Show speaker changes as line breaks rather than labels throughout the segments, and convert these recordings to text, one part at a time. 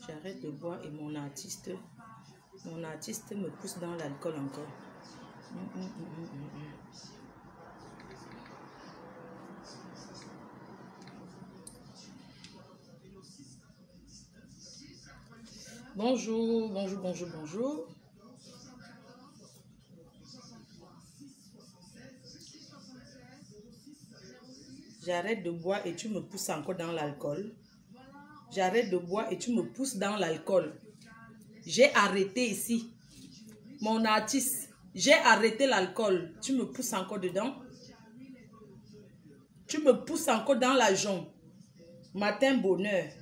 J'arrête de boire et mon artiste me pousse dans l'alcool encore. Bonjour, bonjour, bonjour, bonjour. J'arrête de boire et tu me pousses encore dans l'alcool. J'arrête de boire et tu me pousses dans l'alcool. J'ai arrêté ici. Mon artiste, j'ai arrêté l'alcool. Tu me pousses encore dedans. Tu me pousses encore dans l'argent. Matin bonheur.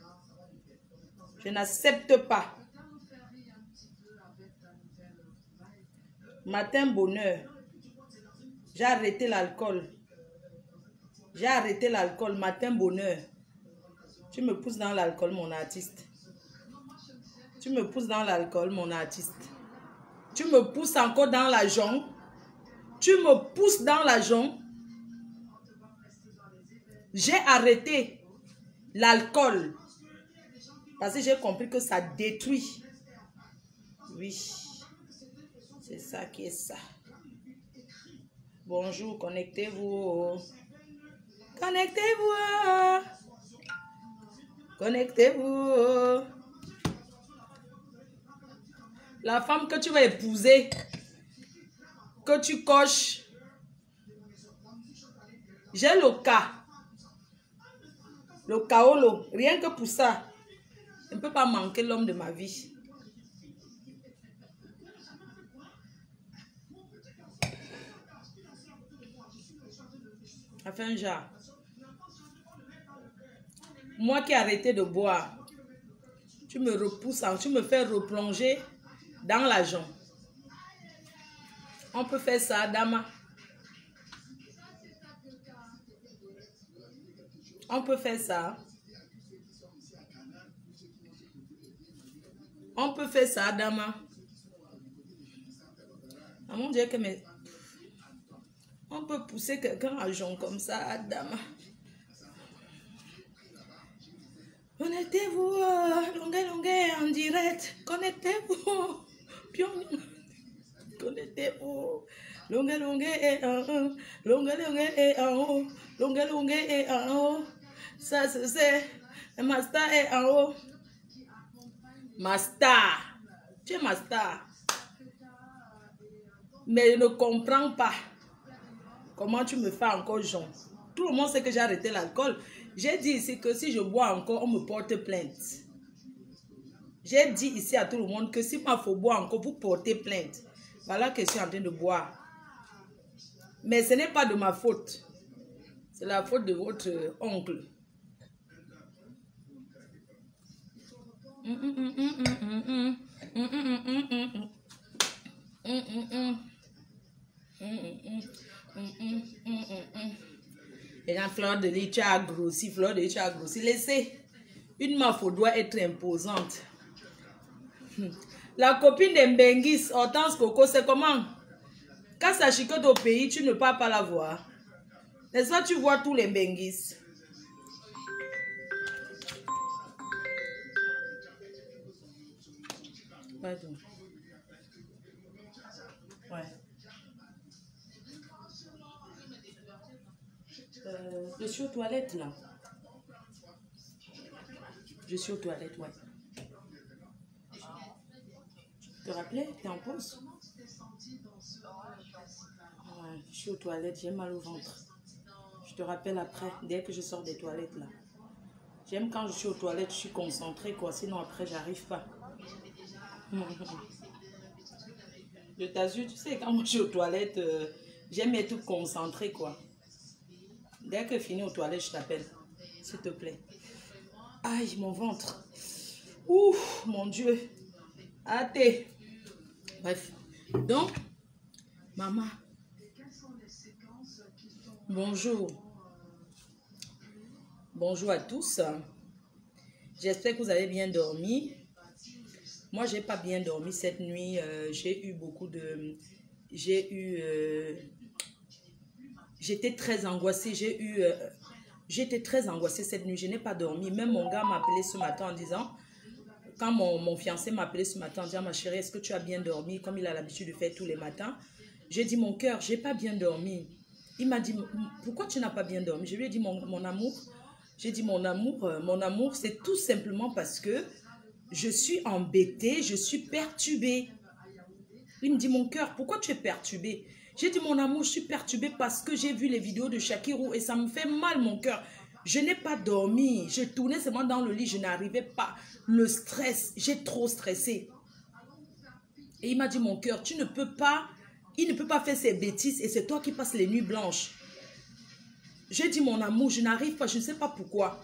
Je n'accepte pas. Matin bonheur. J'ai arrêté l'alcool. J'ai arrêté l'alcool. Matin bonheur. Tu me pousses dans l'alcool, mon artiste. Tu me pousses dans l'alcool, mon artiste. Tu me pousses encore dans l'argent. Tu me pousses dans l'argent. J'ai arrêté l'alcool. Parce que j'ai compris que ça détruit. Oui. C'est ça qui est ça. Bonjour, connectez-vous. Connectez-vous. Connectez-vous. La femme que tu vas épouser, que tu coches. J'ai le cas. Le kaolo. Rien que pour ça. Je ne peux pas manquer l'homme de ma vie. Enfin, genre. Moi qui ai arrêté de boire, tu me repousses, tu me fais replonger dans l'argent. On peut faire ça, Dama. On peut faire ça. On peut faire ça, Dama. Ah, mon Dieu, que mais... On peut pousser quelqu'un à jonc comme ça, Dama. Connectez-vous, longuet, en direct. Connectez-vous. Connectez-vous. Longuet et en haut. Longuet et en haut. Longuet et en haut. Ça, c'est... Ma star est en haut. Ma star. Tu es ma star. Mais je ne comprends pas comment tu me fais encore jonc. Tout le monde sait que j'ai arrêté l'alcool. J'ai dit ici que si je bois encore, on me porte plainte. J'ai dit ici à tout le monde que si il faut boire encore, vous portez plainte. Voilà que je suis en train de boire. Mais ce n'est pas de ma faute. C'est la faute de votre oncle. Et la fleur de lit, tu as grossi, fleur de lit, tu as grossi. Laissez. Une meuf doit être imposante. La copine d'Mbengis, Hortense Coco, c'est comment? Quand ça chicote au pays, tu ne peux pas la voir. N'est-ce pas, tu vois tous les Mbengis. Pardon. Ouais. Je suis aux toilettes là. Je suis aux toilettes, ouais. Tu te rappelais? Tu es en pause? Ouais, je suis aux toilettes, j'ai mal au ventre. Je te rappelle après, dès que je sors des toilettes là. J'aime quand je suis aux toilettes, je suis concentrée quoi, sinon après j'arrive pas. Je t'assure, tu sais, quand moi je suis aux toilettes, j'aime être concentrée quoi. Dès que je finis aux toilettes, je t'appelle, s'il te plaît. Aïe, mon ventre. Ouf, mon Dieu. Athée. Bref. Donc, maman. Bonjour. Bonjour à tous. J'espère que vous avez bien dormi. Moi, j'ai pas bien dormi cette nuit. J'ai eu beaucoup de... J'étais très angoissée. J'étais très angoissée cette nuit. Je n'ai pas dormi. Même mon gars m'a appelé ce matin en disant quand mon fiancé m'a appelé ce matin en disant, ma chérie, est-ce que tu as bien dormi, comme il a l'habitude de faire tous les matins? J'ai dit, mon cœur, j'ai pas bien dormi. Il m'a dit, pourquoi tu n'as pas bien dormi? Je lui ai dit, mon amour, j'ai dit, mon amour, c'est tout simplement parce que je suis embêtée, je suis perturbée. Il me dit, mon cœur, pourquoi tu es perturbée? J'ai dit, mon amour, je suis perturbée parce que j'ai vu les vidéos de Shakirou et ça me fait mal, mon cœur. Je n'ai pas dormi. Je tournais seulement dans le lit, je n'arrivais pas. Le stress, j'ai trop stressé. Et il m'a dit, mon cœur, tu ne peux pas, il ne peut pas faire ces bêtises et c'est toi qui passes les nuits blanches. J'ai dit, mon amour, je n'arrive pas, je ne sais pas pourquoi.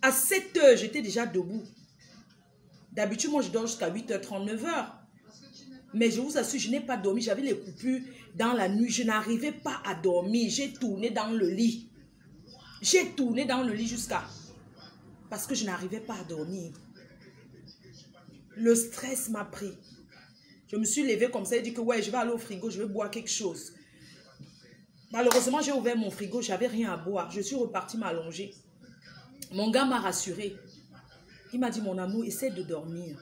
À 7 heures, j'étais déjà debout. D'habitude, moi, je dors jusqu'à 8h30, 9h. Mais je vous assure, je n'ai pas dormi. J'avais les coupures dans la nuit. Je n'arrivais pas à dormir. J'ai tourné dans le lit. J'ai tourné dans le lit jusqu'à... Parce que je n'arrivais pas à dormir. Le stress m'a pris. Je me suis levée comme ça et dit que ouais, je vais aller au frigo, je vais boire quelque chose. Malheureusement, j'ai ouvert mon frigo, je n'avais rien à boire. Je suis repartie m'allonger. Mon gars m'a rassurée. Il m'a dit, mon amour, essaie de dormir.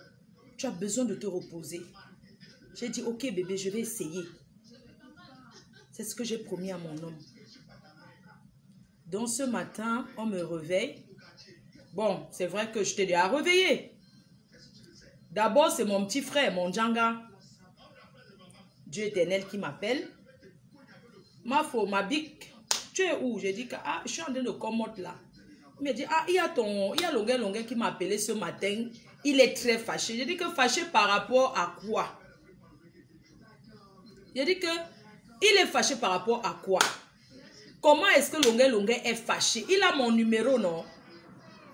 Tu as besoin de te reposer. J'ai dit, ok bébé, je vais essayer. C'est ce que j'ai promis à mon homme. Donc ce matin, on me réveille. Bon, c'est vrai que je t'ai déjà réveillé. D'abord, c'est mon petit frère, mon Djanga. Dieu éternel qui m'appelle. Ma faux, ma bic, tu es où? J'ai dit que ah, je suis en train de commote là. Il m'a dit, ah, il y a Longuet qui m'a appelé ce matin. Il est très fâché. J'ai dit que fâché par rapport à quoi? J'ai dit que il est fâché par rapport à quoi? Comment est-ce que Longuet est fâché? Il a mon numéro, non?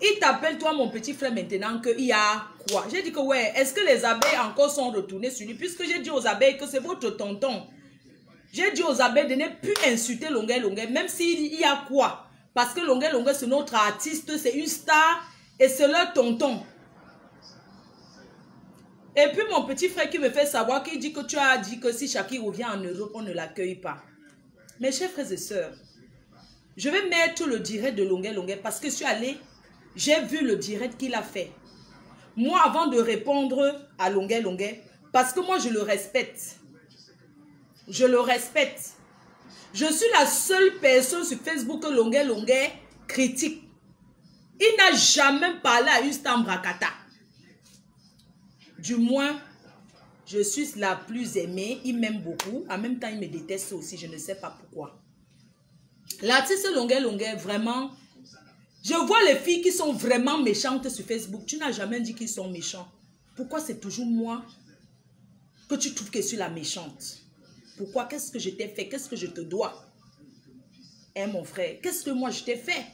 Il t'appelle, toi, mon petit frère, maintenant, qu'il y a quoi? J'ai dit que, ouais, est-ce que les abeilles encore sont retournées sur lui? Puisque j'ai dit aux abeilles que c'est votre tonton. J'ai dit aux abeilles de ne plus insulter Longuet, même s'il y a quoi? Parce que Longuet, c'est notre artiste, c'est une star, et c'est leur tonton. Et puis, mon petit frère qui me fait savoir, qu'il dit que tu as dit que si Shaki revient en Europe, on ne l'accueille pas. Mes chers frères et sœurs, je vais mettre le direct de Longuet parce que je suis allée, j'ai vu le direct qu'il a fait. Moi, avant de répondre à Longuet, parce que moi, je le respecte. Je le respecte. Je suis la seule personne sur Facebook que Longuet critique. Il n'a jamais parlé à une Stambrakata. Du moins, je suis la plus aimée. Il m'aime beaucoup. En même temps, il me déteste aussi. Je ne sais pas pourquoi. L'artiste Longuet, vraiment... Je vois les filles qui sont vraiment méchantes sur Facebook. Tu n'as jamais dit qu'ils sont méchants. Pourquoi c'est toujours moi que tu trouves que je suis la méchante? Pourquoi? Qu'est-ce que je t'ai fait? Qu'est-ce que je te dois? Hein, mon frère? Qu'est-ce que moi je t'ai fait?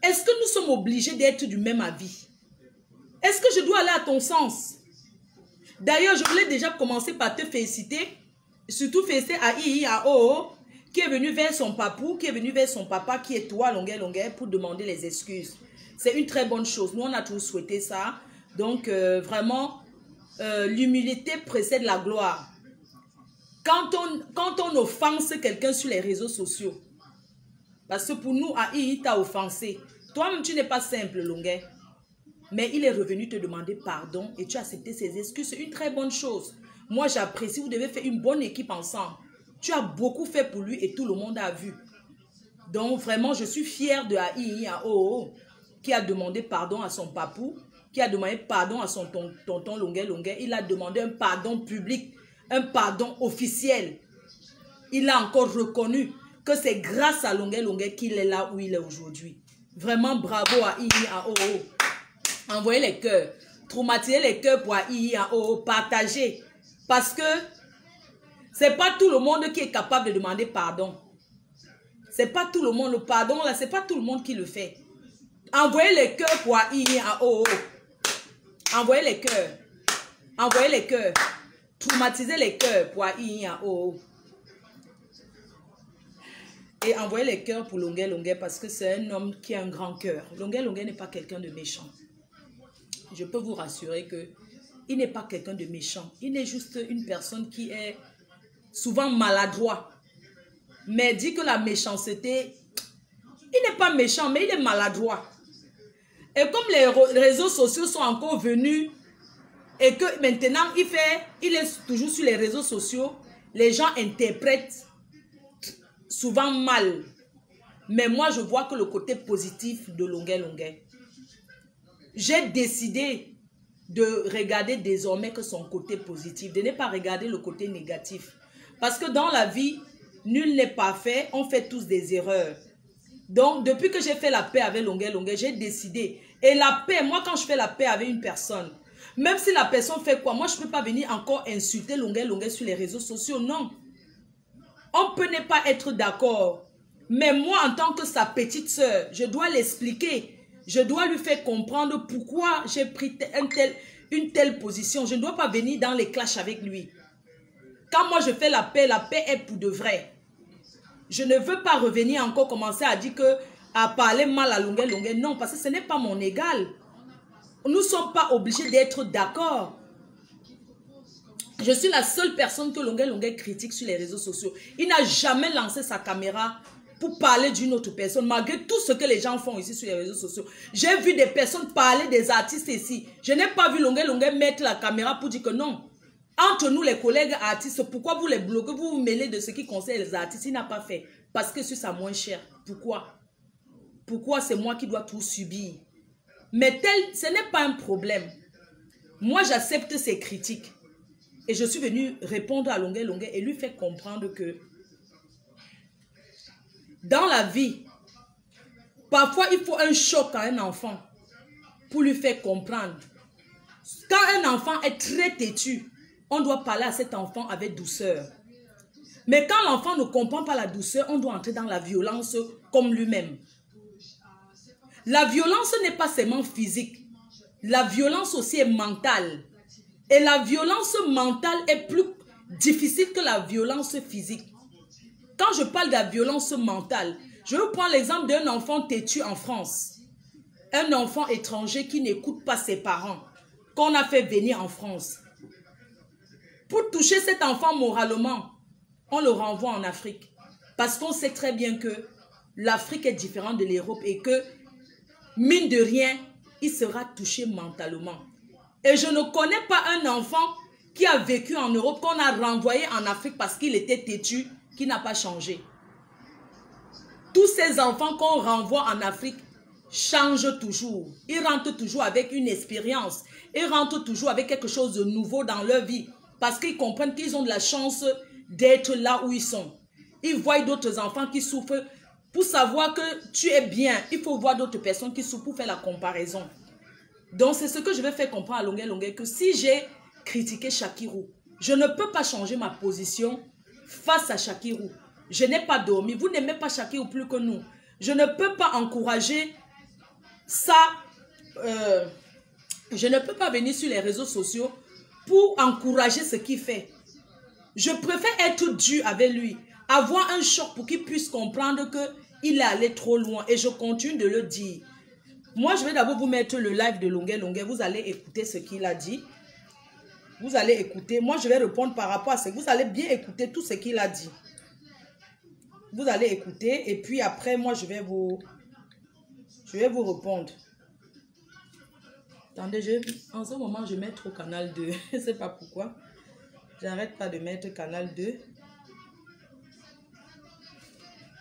Est-ce que nous sommes obligés d'être du même avis? Est-ce que je dois aller à ton sens? D'ailleurs, je voulais déjà commencer par te féliciter. Surtout féliciter à IIAO, qui est venu vers son papou, qui est venu vers son papa, qui est toi, Longuet, pour demander les excuses. C'est une très bonne chose. Nous, on a tous souhaité ça. Donc, vraiment, l'humilité précède la gloire. Quand on offense quelqu'un sur les réseaux sociaux, parce que pour nous, il t'a offensé. Toi-même, tu n'es pas simple, Longuet. Mais il est revenu te demander pardon et tu as accepté ses excuses. C'est une très bonne chose. Moi, j'apprécie. Vous devez faire une bonne équipe ensemble. Tu as beaucoup fait pour lui et tout le monde a vu. Donc, vraiment, je suis fière de IIAO qui a demandé pardon à son papou, qui a demandé pardon à son tonton Longuet. Il a demandé un pardon public, un pardon officiel. Il a encore reconnu que c'est grâce à Longuet qu'il est là où il est aujourd'hui. Vraiment, bravo à IIAO. Envoyez les cœurs. Traumatisez les cœurs pour IIAO. Partagez. Parce que c'est pas tout le monde qui est capable de demander pardon. C'est pas tout le monde. Le pardon, là, c'est pas tout le monde qui le fait. Envoyez les cœurs pour IIAO. Envoyez les cœurs. Envoyez les cœurs. Traumatisez les cœurs pour IIAO. Et envoyez les cœurs pour Longuet parce que c'est un homme qui a un grand cœur. Longuet n'est pas quelqu'un de méchant. Je peux vous rassurer que il n'est pas quelqu'un de méchant. Il est juste une personne qui est souvent maladroit. Mais dit que la méchanceté, il n'est pas méchant, mais il est maladroit. Et comme les réseaux sociaux sont encore venus et que maintenant il est toujours sur les réseaux sociaux, les gens interprètent souvent mal. Mais moi, je vois que le côté positif de Longuet Longuet. J'ai décidé de regarder désormais que son côté positif, de ne pas regarder le côté négatif. Parce que dans la vie, nul n'est parfait, on fait tous des erreurs. Donc, depuis que j'ai fait la paix avec Longuet Longuet, j'ai décidé. Et la paix, moi, quand je fais la paix avec une personne, même si la personne fait quoi, moi, je ne peux pas venir encore insulter Longuet Longuet sur les réseaux sociaux, non. On peut ne pas être d'accord. Mais moi, en tant que sa petite sœur, je dois l'expliquer. Je dois lui faire comprendre pourquoi j'ai pris une telle position. Je ne dois pas venir dans les clashs avec lui. Quand moi, je fais la paix est pour de vrai. Je ne veux pas revenir encore commencer à dire que, à parler mal à Longuet Longuet. Non, parce que ce n'est pas mon égal. Nous ne sommes pas obligés d'être d'accord. Je suis la seule personne que Longuet Longuet critique sur les réseaux sociaux. Il n'a jamais lancé sa caméra pour parler d'une autre personne, malgré tout ce que les gens font ici sur les réseaux sociaux. J'ai vu des personnes parler des artistes ici. Je n'ai pas vu Longuet Longuet mettre la caméra pour dire que non. Entre nous, les collègues artistes, pourquoi vous les bloquez, vous vous mêlez de ce qui concerne les artistes? Il n'a pas fait. Parce que c'est ça moins cher. Pourquoi? Pourquoi c'est moi qui dois tout subir? Mais ce n'est pas un problème. Moi, j'accepte ses critiques. Et je suis venue répondre à Longuet Longuet et lui faire comprendre que dans la vie, parfois il faut un choc à un enfant pour lui faire comprendre. Quand un enfant est très têtu, on doit parler à cet enfant avec douceur. Mais quand l'enfant ne comprend pas la douceur, on doit entrer dans la violence comme lui-même. La violence n'est pas seulement physique. La violence aussi est mentale. Et la violence mentale est plus difficile que la violence physique. Quand je parle de la violence mentale, je vais prendre l'exemple d'un enfant têtu en France. Un enfant étranger qui n'écoute pas ses parents, qu'on a fait venir en France. Pour toucher cet enfant moralement, on le renvoie en Afrique. Parce qu'on sait très bien que l'Afrique est différente de l'Europe et que, mine de rien, il sera touché mentalement. Et je ne connais pas un enfant qui a vécu en Europe, qu'on a renvoyé en Afrique parce qu'il était têtu, qui n'a pas changé. Tous ces enfants qu'on renvoie en Afrique changent toujours. Ils rentrent toujours avec une expérience. Ils rentrent toujours avec quelque chose de nouveau dans leur vie. Parce qu'ils comprennent qu'ils ont de la chance d'être là où ils sont. Ils voient d'autres enfants qui souffrent. Pour savoir que tu es bien, il faut voir d'autres personnes qui souffrent pour faire la comparaison. Donc c'est ce que je vais faire comprendre à Longuet Longuet, que si j'ai critiqué Shakirou, je ne peux pas changer ma position face à Shakirou. Je n'ai pas dormi. Vous n'aimez pas Shakirou plus que nous. Je ne peux pas encourager ça. Je ne peux pas venir sur les réseaux sociaux pour encourager ce qu'il fait. Je préfère être dur avec lui. Avoir un choc pour qu'il puisse comprendre qu'il est allé trop loin. Et je continue de le dire. Moi, je vais d'abord vous mettre le live de Longuet Longuet. Vous allez écouter ce qu'il a dit. Vous allez écouter. Moi, je vais répondre par rapport à ce que vous allez bien écouter tout ce qu'il a dit. Vous allez écouter et puis après, moi, je vais vous répondre. Attendez, en ce moment, je vais mettre au canal 2. Je ne sais pas pourquoi. J'arrête pas de mettre canal 2.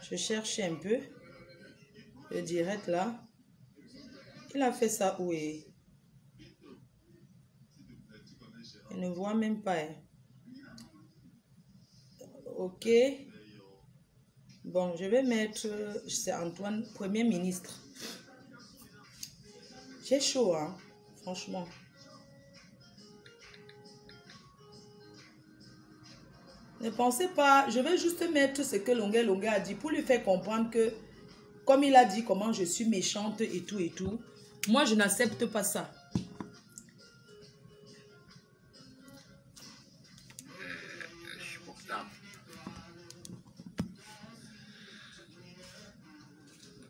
Je cherche un peu. Le direct là. Il a fait ça où est? Je ne vois même pas. Ok. Bon, je vais mettre, c'est Antoine, Premier ministre. J'ai chaud, hein, franchement. Ne pensez pas, je vais juste mettre ce que Longuet Longuet a dit pour lui faire comprendre que, comme il a dit comment je suis méchante et tout, moi je n'accepte pas ça.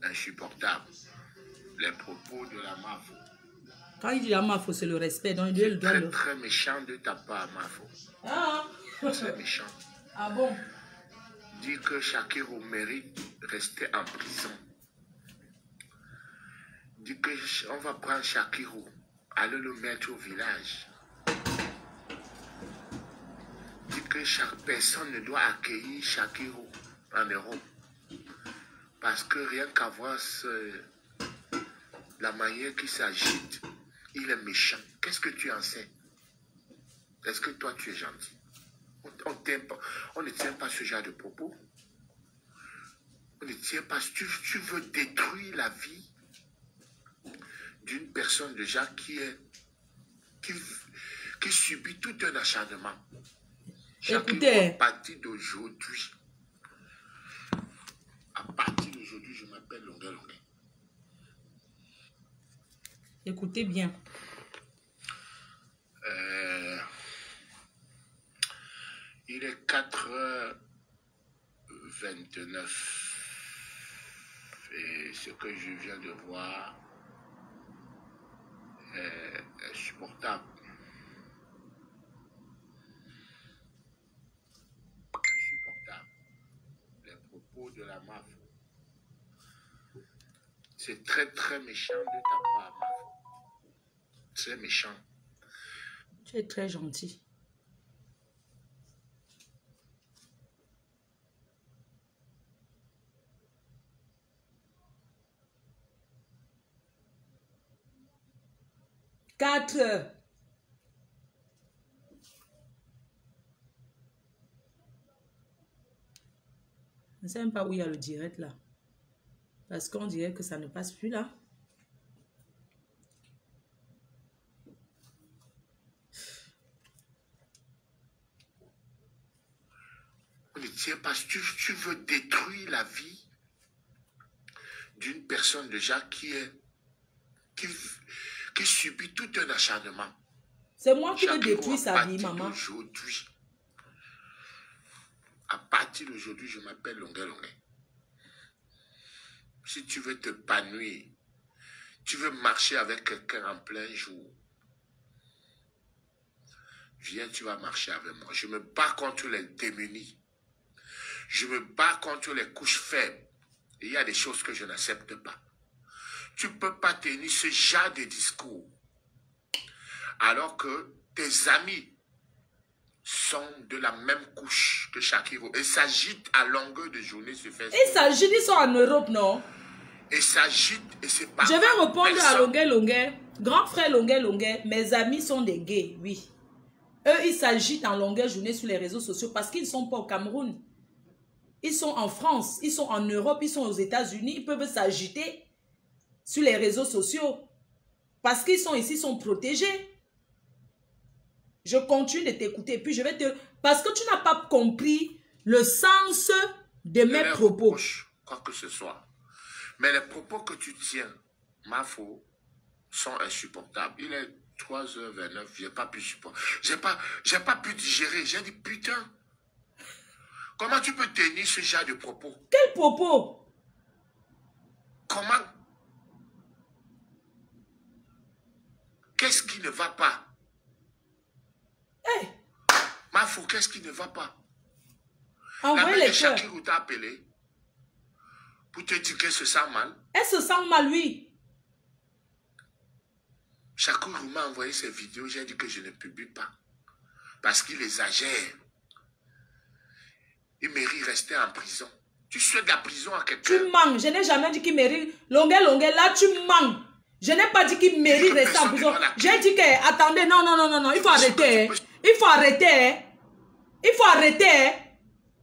Insupportable. Les propos de la MAFO.
Quand il dit la MAFO, c'est le respect. Donc il doit
très, très méchant de ta part, MAFO.
Ah.
Très méchant.
Ah bon?
Dire que Shakirou mérite de rester en prison. Dis qu'on va prendre Shakiro, aller le mettre au village. Dis que chaque personne ne doit accueillir Shakiro en Europe. Parce que rien qu'à voir la manière qu'il s'agite, il est méchant. Qu'est-ce que tu en sais? Est-ce que toi tu es gentil? On ne tient pas ce genre de propos. On ne tient pas. Tu veux détruire la vie d'une personne déjà qui subit tout un acharnement.
Écoutez.
À partir d'aujourd'hui, je m'appelle Longuet Longuet.
Écoutez bien.
Il est 4h29 et ce que je viens de voir est insupportable. Insupportable. Les propos de la MAF. C'est très très méchant de ta part, MAF. Très méchant.
Tu es très gentil. Quatre heures. Je ne sais même pas où il y a le direct là. Parce qu'on dirait que ça ne passe plus là.
On ne tient pas. Tu veux détruire la vie d'une personne déjà qui subit tout un acharnement.
C'est moi qui veux détruire sa vie, maman.
À partir d'aujourd'hui, je m'appelle Longuet Longuet. Si tu veux te épanouir, tu veux marcher avec quelqu'un en plein jour, viens, tu vas marcher avec moi. Je me bats contre les démunis. Je me bats contre les couches faibles. Et il y a des choses que je n'accepte pas. Tu ne peux pas tenir ce genre de discours alors que tes amis sont de la même couche que Shakiro et s'agitent à longueur de journée sur Facebook.
Ils s'agitent, ils sont en Europe, non?
Et s'agitent et c'est pas.
Je vais répondre à Longuet Longuet. Grand frère Longuet Longuet, mes amis sont des gays, oui. Eux, ils s'agitent en longueur de journée sur les réseaux sociaux parce qu'ils ne sont pas au Cameroun. Ils sont en France, ils sont en Europe, ils sont aux États-Unis. Ils peuvent s'agiter sur les réseaux sociaux. Parce qu'ils sont ici, ils sont protégés. Je continue de t'écouter. Puis je vais te... Parce que tu n'as pas compris le sens de mes propos.
Quoi que ce soit. Mais les propos que tu tiens, ma foi, sont insupportables. Il est 3h29, je n'ai pas pu supporter. J'ai pas pu digérer. J'ai dit, putain, comment tu peux tenir ce genre de propos?
Quel propos?
Comment? Qu'est-ce qui ne va pas?
Hey.
Ma foi, qu'est-ce qui ne va pas?
Envoyez les cœurs.
Shakiro t'a appelé pour te dire qu'elle se sent mal.
Elle se sent mal, oui.
Shakiro m'a envoyé ces vidéos, j'ai dit que je ne publie pas. Parce qu'il exagère. Il mérite rester en prison. Tu souhaites la prison à quelqu'un.
Tu mens. Je n'ai jamais dit qu'il mérite. Longuet, Longuet, là, tu mens. Je n'ai pas dit qu'il mérite rester en prison. J'ai dit que, attendez, non, non, non, non, non, il faut arrêter. Il faut arrêter. Il faut arrêter.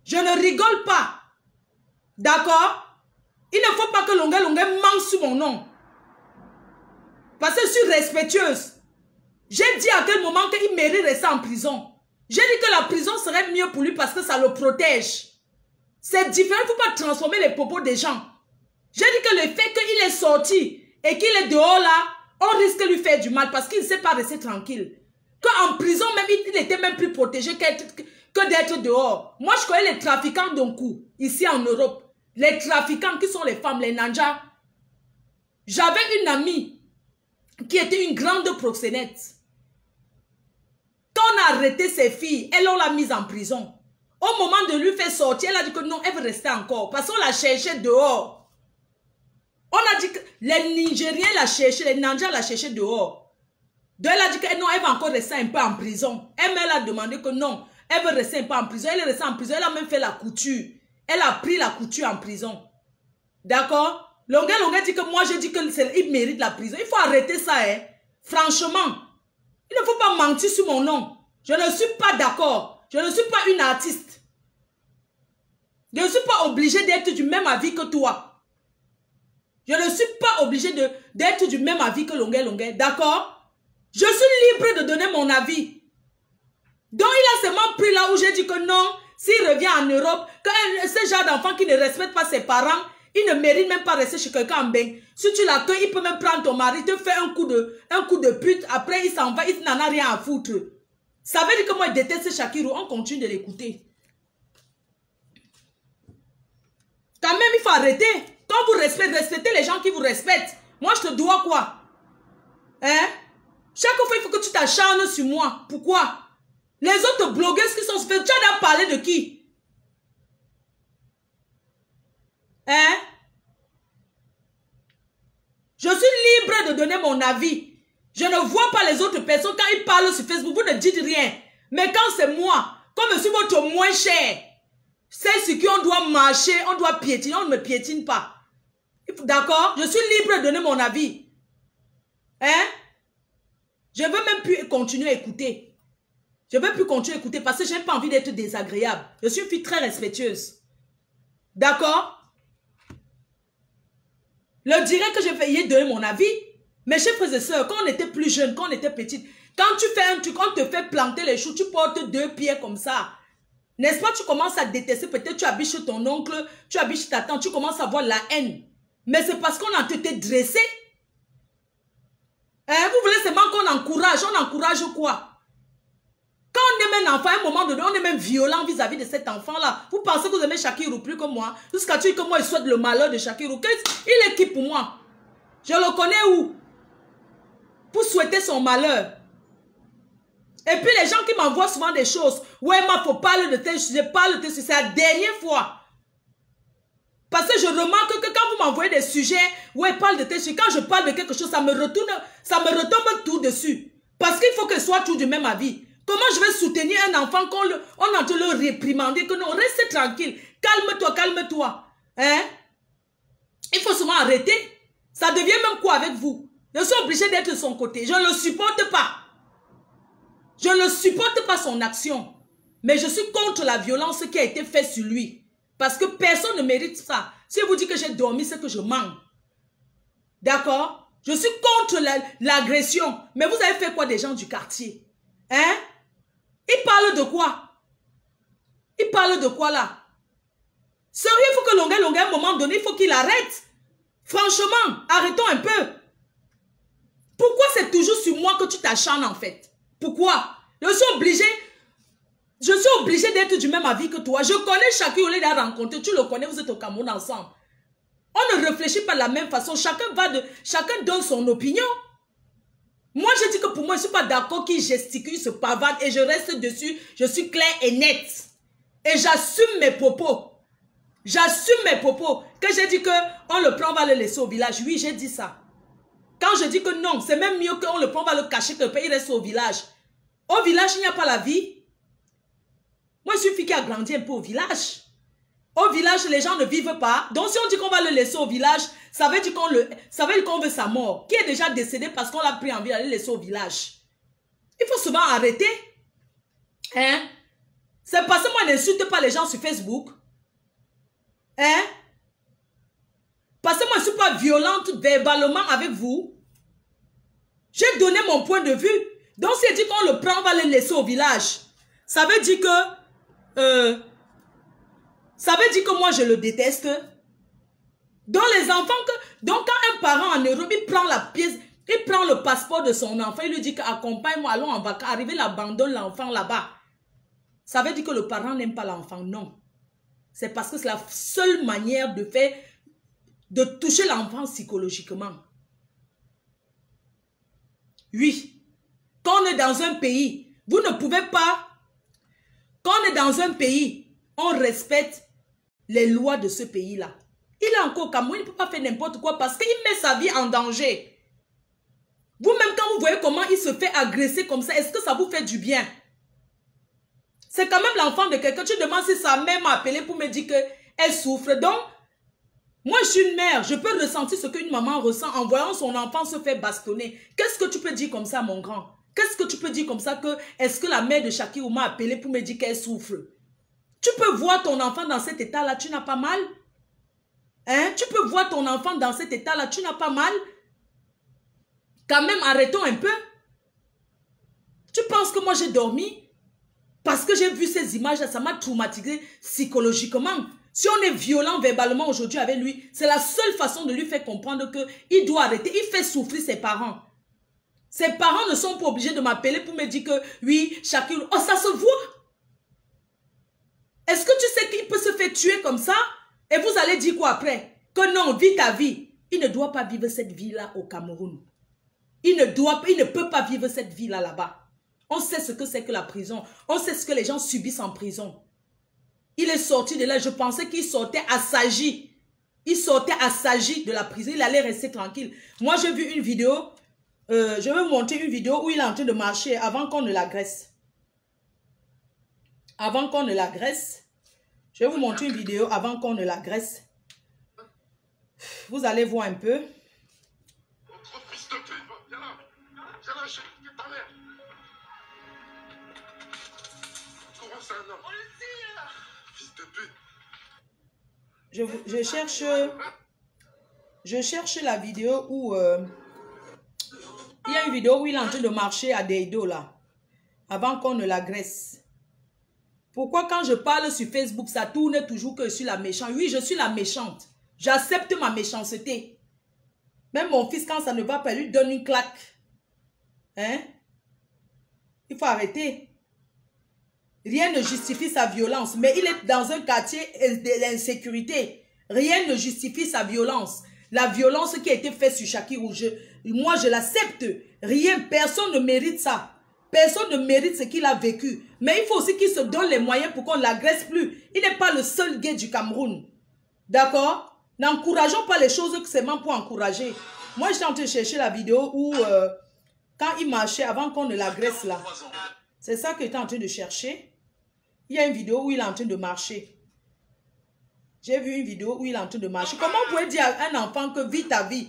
Je ne rigole pas. D'accord? Il ne faut pas que Longuet, Longuet mente sur mon nom. Parce que je suis respectueuse. J'ai dit à quel moment qu'il mérite rester en prison. J'ai dit que la prison serait mieux pour lui parce que ça le protège. C'est différent, il ne faut pas transformer les propos des gens. J'ai dit que le fait qu'il est sorti et qu'il est dehors là, on risque de lui faire du mal parce qu'il ne sait pas rester tranquille. Qu'en prison même, il était même plus protégé que d'être dehors. Moi, je connais les trafiquants d'un coup, ici en Europe. Les trafiquants qui sont les femmes, les nanjas. J'avais une amie qui était une grande proxénète. Quand on a arrêté ses filles, elle, on l'a mise en prison. Au moment de lui faire sortir, elle a dit que non, elle veut rester encore. Parce qu'on l'a cherchée dehors. On a dit que les Nigériens l'ont cherché, les Nandja l'ont cherché dehors. Donc elle a dit que non, elle va encore rester un peu en prison. Elle a demandé que non, elle veut rester un peu en prison. Elle est restée en prison, elle a même fait la couture. Elle a pris la couture en prison. D'accord? Longa dit que moi, je dis qu'il mérite la prison. Il faut arrêter ça, hein. Franchement. Il ne faut pas mentir sur mon nom. Je ne suis pas d'accord. Je ne suis pas une artiste. Je ne suis pas obligée d'être du même avis que toi. Je ne suis pas obligée d'être du même avis que Longa. D'accord? Je suis libre de donner mon avis. Donc, il a seulement pris là où j'ai dit que non, s'il revient en Europe, que ce genre d'enfant qui ne respecte pas ses parents, il ne mérite même pas rester chez quelqu'un en bain. Si tu l'accueilles, il peut même prendre ton mari, te faire un coup de pute, après il s'en va, il n'en a rien à foutre. Ça veut dire que moi, je déteste Shakirou, on continue de l'écouter. Quand même, il faut arrêter. Quand vous respectez les gens qui vous respectent. Moi, je te dois quoi? Hein? Chaque fois, il faut que tu t'acharnes sur moi. Pourquoi? Les autres blogueurs qui sont sur Facebook, tu as parlé de qui? Hein? Je suis libre de donner mon avis. Je ne vois pas les autres personnes quand ils parlent sur Facebook, vous ne dites rien. Mais quand c'est moi, comme je suis votre moins cher, c'est ce qu'on doit marcher, on doit piétiner, on ne me piétine pas. D'accord? Je suis libre de donner mon avis. Hein? Je ne veux même plus continuer à écouter. Je ne veux plus continuer à écouter parce que je n'ai pas envie d'être désagréable. Je suis une fille très respectueuse. D'accord? Le direct que j'ai fait hier donner mon avis. Mes chers frères et sœurs, quand on était plus jeunes, quand on était petites, quand tu fais un truc, on te fait planter les choux, tu portes 2 pieds comme ça. N'est-ce pas, tu commences à détester, peut-être tu habites chez ton oncle, tu habites chez ta tante, tu commences à avoir la haine. Mais c'est parce qu'on a été dressé. Hein, vous voulez seulement qu'on encourage, on encourage quoi? Quand on aime un enfant, à un moment donné, on est même violent vis-à-vis de cet enfant-là. Vous pensez que vous aimez Shakirou plus que moi? Jusqu'à ce que moi, je souhaite le malheur de Shakirou. Il est qui pour moi? Je le connais où? Pour souhaiter son malheur. Et puis les gens qui m'envoient souvent des choses. Ouais, il faut parler de tel sujet, parle de tel sujet. C'est la dernière fois. Parce que je remarque que quand vous m'envoyez des sujets, ouais, parle de tel sujet. Quand je parle de quelque chose, ça me retombe tout dessus. Parce qu'il faut que ce soit tout du même avis. Comment je vais soutenir un enfant qu'on a envie de le réprimander, que non, reste tranquille. Calme-toi, calme-toi. Hein? Il faut souvent arrêter. Ça devient même quoi avec vous? Je suis obligée d'être de son côté. Je ne le supporte pas. Je ne supporte pas son action. Mais je suis contre la violence qui a été faite sur lui. Parce que personne ne mérite ça. Si je vous dis que j'ai dormi, c'est que je mens. D'accord? Je suis contre l'agression. Mais vous avez fait quoi des gens du quartier? Hein? Ils parlent de quoi? Ils parlent de quoi là? Sérieux, il faut que Longa, à un moment donné, il faut qu'il arrête. Franchement, arrêtons un peu. Pourquoi c'est toujours sur moi que tu t'acharnes en fait? Pourquoi? Je suis obligée d'être du même avis que toi. Je connais Shakirou, on l'a rencontré. Tu le connais, vous êtes au Cameroun ensemble. On ne réfléchit pas de la même façon. Chacun donne son opinion. Moi, je dis que pour moi, je ne suis pas d'accord qu'il gesticule, se pavane et je reste dessus. Je suis claire et nette. Et j'assume mes propos. J'assume mes propos. Que j'ai dit qu'on le prend, on va le laisser au village. Oui, j'ai dit ça. Quand je dis que non, c'est même mieux qu'on le prend, on va le cacher, que le pays reste au village. Au village, il n'y a pas la vie. Moi, je suis une fille qui a grandi un peu au village. Au village, les gens ne vivent pas. Donc, si on dit qu'on va le laisser au village, ça veut dire qu'on veut sa mort. Qui est déjà décédé parce qu'on l'a pris en vie d'aller le laisser au village. Il faut souvent arrêter. Hein? C'est parce que moi, je n'insulte pas les gens sur Facebook. Hein? Parce que moi, je ne suis pas violente verbalement avec vous. J'ai donné mon point de vue. Donc, si elle dit qu'on le prend, on va le laisser au village. Ça veut dire que... moi, je le déteste. Donc, les enfants... Donc, quand un parent en Europe, il prend la pièce... Il prend le passeport de son enfant. Il lui dit qu'accompagne-moi, allons en vacances. Arrivé, il abandonne l'enfant là-bas. Ça veut dire que le parent n'aime pas l'enfant. Non. C'est parce que c'est la seule manière de faire... de toucher l'enfant psychologiquement. Oui. Quand on est dans un pays, vous ne pouvez pas... Quand on est dans un pays, on respecte les lois de ce pays-là. Il est encore au Cameroun, il ne peut pas faire n'importe quoi parce qu'il met sa vie en danger. Vous-même, quand vous voyez comment il se fait agresser comme ça, est-ce que ça vous fait du bien? C'est quand même l'enfant de quelqu'un. Tu demandes si sa mère m'a appelé pour me dire qu'elle souffre. Donc, moi, je suis une mère. Je peux ressentir ce qu'une maman ressent en voyant son enfant se faire bastonner. Qu'est-ce que tu peux dire comme ça, mon grand? Qu'est-ce que tu peux dire comme ça que est-ce que la mère de Shakirou m'a appelé pour me dire qu'elle souffre? Tu peux voir ton enfant dans cet état-là, tu n'as pas mal? Hein? Tu peux voir ton enfant dans cet état-là, tu n'as pas mal? Quand même, arrêtons un peu. Tu penses que moi j'ai dormi? Parce que j'ai vu ces images-là, ça m'a traumatisé psychologiquement. Si on est violent verbalement aujourd'hui avec lui, c'est la seule façon de lui faire comprendre qu'il doit arrêter. Il fait souffrir ses parents. Ses parents ne sont pas obligés de m'appeler pour me dire que oui, Shakirou, oh ça se voit. Est-ce que tu sais qu'il peut se faire tuer comme ça? Et vous allez dire quoi après? Que non, vis ta vie. Il ne doit pas vivre cette vie-là au Cameroun. Il ne peut pas vivre cette vie-là là-bas. On sait ce que c'est que la prison. On sait ce que les gens subissent en prison. Il est sorti de là. Je pensais qu'il sortait assagi. Il sortait assagi de la prison. Il allait rester tranquille. Moi, j'ai vu une vidéo. Je vais vous montrer une vidéo où il est en train de marcher avant qu'on ne l'agresse. Avant qu'on ne l'agresse. Je vais vous montrer une vidéo avant qu'on ne l'agresse. Vous allez voir un peu. Je cherche la vidéo où il y a une vidéo où il est en train de marcher à Deido là, avant qu'on ne l'agresse. Pourquoi quand je parle sur Facebook, ça tourne toujours que je suis la méchante? Oui, je suis la méchante. J'accepte ma méchanceté. Même mon fils, quand ça ne va pas, lui donne une claque. Hein? Il faut arrêter. Rien ne justifie sa violence. Mais il est dans un quartier de l'insécurité. Rien ne justifie sa violence. La violence qui a été faite sur Shakirou, moi je l'accepte. Rien, personne ne mérite ça. Personne ne mérite ce qu'il a vécu. Mais il faut aussi qu'il se donne les moyens pour qu'on ne l'agresse plus. Il n'est pas le seul gay du Cameroun. D'accord? N'encourageons pas les choses seulement pour encourager. Moi, j'étais en train de chercher la vidéo où, quand il marchait, avant qu'on ne l'agresse là. C'est ça que j'étais en train de chercher. Il y a une vidéo où il est en train de marcher. J'ai vu une vidéo où il est en train de marcher. Comment vous pouvez dire à un enfant que vis ta vie?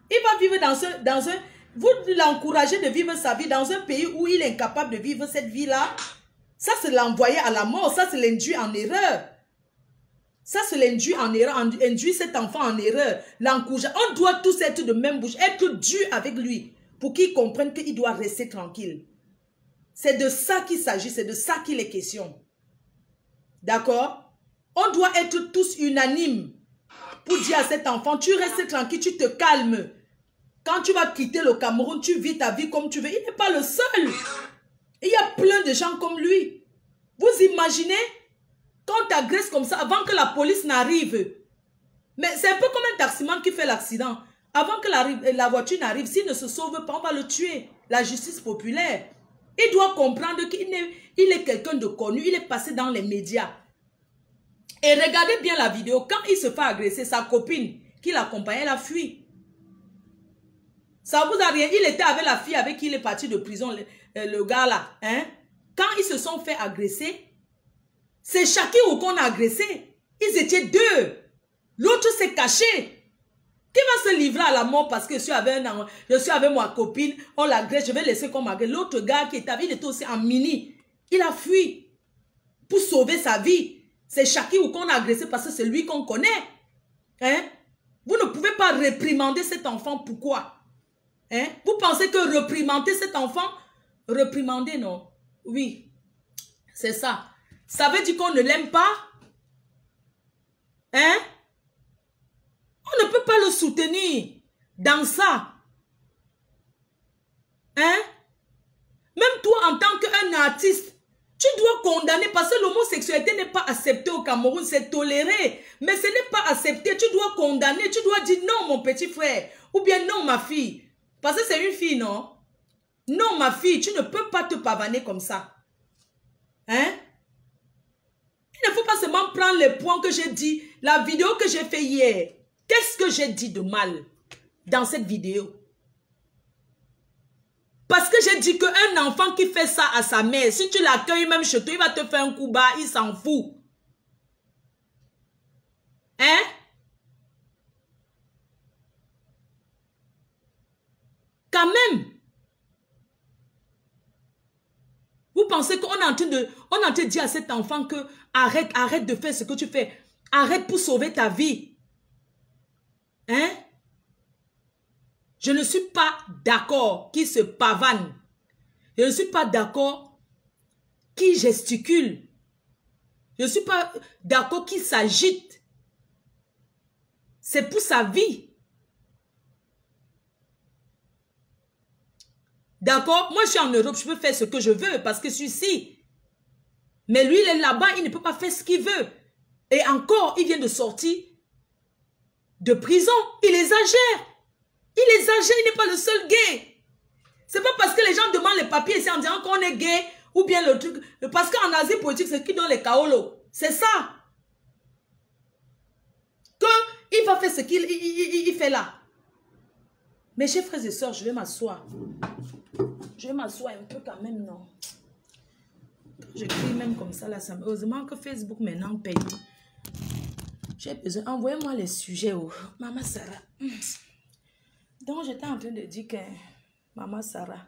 Il va vivre dans un... Vous l'encouragez de vivre sa vie dans un pays où il est incapable de vivre cette vie-là. Ça, c'est l'envoyer à la mort. Ça, c'est l'induire en erreur. Ça, c'est l'induire en erreur. Induire cet enfant en erreur. L'encourager. On doit tous être de même bouche. Être dur avec lui. Pour qu'il comprenne qu'il doit rester tranquille. C'est de ça qu'il s'agit. C'est de ça qu'il est question. D'accord? On doit être tous unanimes. Pour dire à cet enfant, tu restes tranquille, tu te calmes. Quand tu vas quitter le Cameroun, tu vis ta vie comme tu veux. Il n'est pas le seul. Il y a plein de gens comme lui. Vous imaginez, quand on t'agresse comme ça, avant que la police n'arrive. Mais c'est un peu comme un taximan qui fait l'accident. Avant que la voiture n'arrive, s'il ne se sauve pas, on va le tuer. La justice populaire. Il doit comprendre qu'il est quelqu'un de connu. Il est passé dans les médias. Et regardez bien la vidéo. Quand il se fait agresser, sa copine qui l'accompagnait, elle a fui. Ça vous a rien. Il était avec la fille avec qui il est parti de prison, le gars là. Hein? Quand ils se sont fait agresser, c'est Shakirou qu'on a agressé. Ils étaient deux. L'autre s'est caché. Qui va se livrer à la mort parce que je suis avec ma copine, on l'agresse, je vais laisser qu'on m'agresse. L'autre gars qui était avec, il était aussi en mini. Il a fui pour sauver sa vie. C'est Shakirou qu'on a agressé parce que c'est lui qu'on connaît. Hein? Vous ne pouvez pas réprimander cet enfant. Pourquoi? Hein? Vous pensez que réprimander cet enfant? Réprimander, non. Oui, c'est ça. Ça veut dire qu'on ne l'aime pas? Hein? On ne peut pas le soutenir dans ça. Hein? Même toi, en tant qu'un artiste, tu dois condamner parce que l'homosexualité n'est pas acceptée au Cameroun, c'est toléré. Mais ce n'est pas accepté, tu dois condamner, tu dois dire non mon petit frère, ou bien non ma fille. Parce que c'est une fille, non? Non ma fille, tu ne peux pas te pavaner comme ça. Hein? Il ne faut pas seulement prendre les points que j'ai dit. La vidéo que j'ai fait hier. Qu'est-ce que j'ai dit de mal dans cette vidéo? Parce que j'ai dit qu'un enfant qui fait ça à sa mère, si tu l'accueilles même chez toi, il va te faire un coup bas, il s'en fout. Hein? Quand même. Vous pensez qu'on est en train de dire à cet enfant que arrête de faire ce que tu fais. Arrête pour sauver ta vie. Hein? Je ne suis pas d'accord qui se pavane. Je ne suis pas d'accord qui gesticule. Je ne suis pas d'accord qui s'agite. C'est pour sa vie. D'accord? Moi, je suis en Europe, je peux faire ce que je veux parce que je suis ici. Mais lui, il est là-bas, il ne peut pas faire ce qu'il veut. Et encore, il vient de sortir de prison. Il exagère. Il exagère, il n'est pas le seul gay. C'est pas parce que les gens demandent les papiers ici en disant qu'on est gay ou bien le truc. Parce qu'en Asie politique, c'est qui donne les kaolos. C'est ça. Il va faire ce qu'il fait là. Mes chers frères et sœurs, je vais m'asseoir. Je vais m'asseoir un peu quand même, non? J'écris même comme ça là. Heureusement que Facebook maintenant paye. J'ai besoin. Envoyez-moi les sujets. Oh. Maman Sarah. Donc, j'étais en train de dire que, Maman Sarah,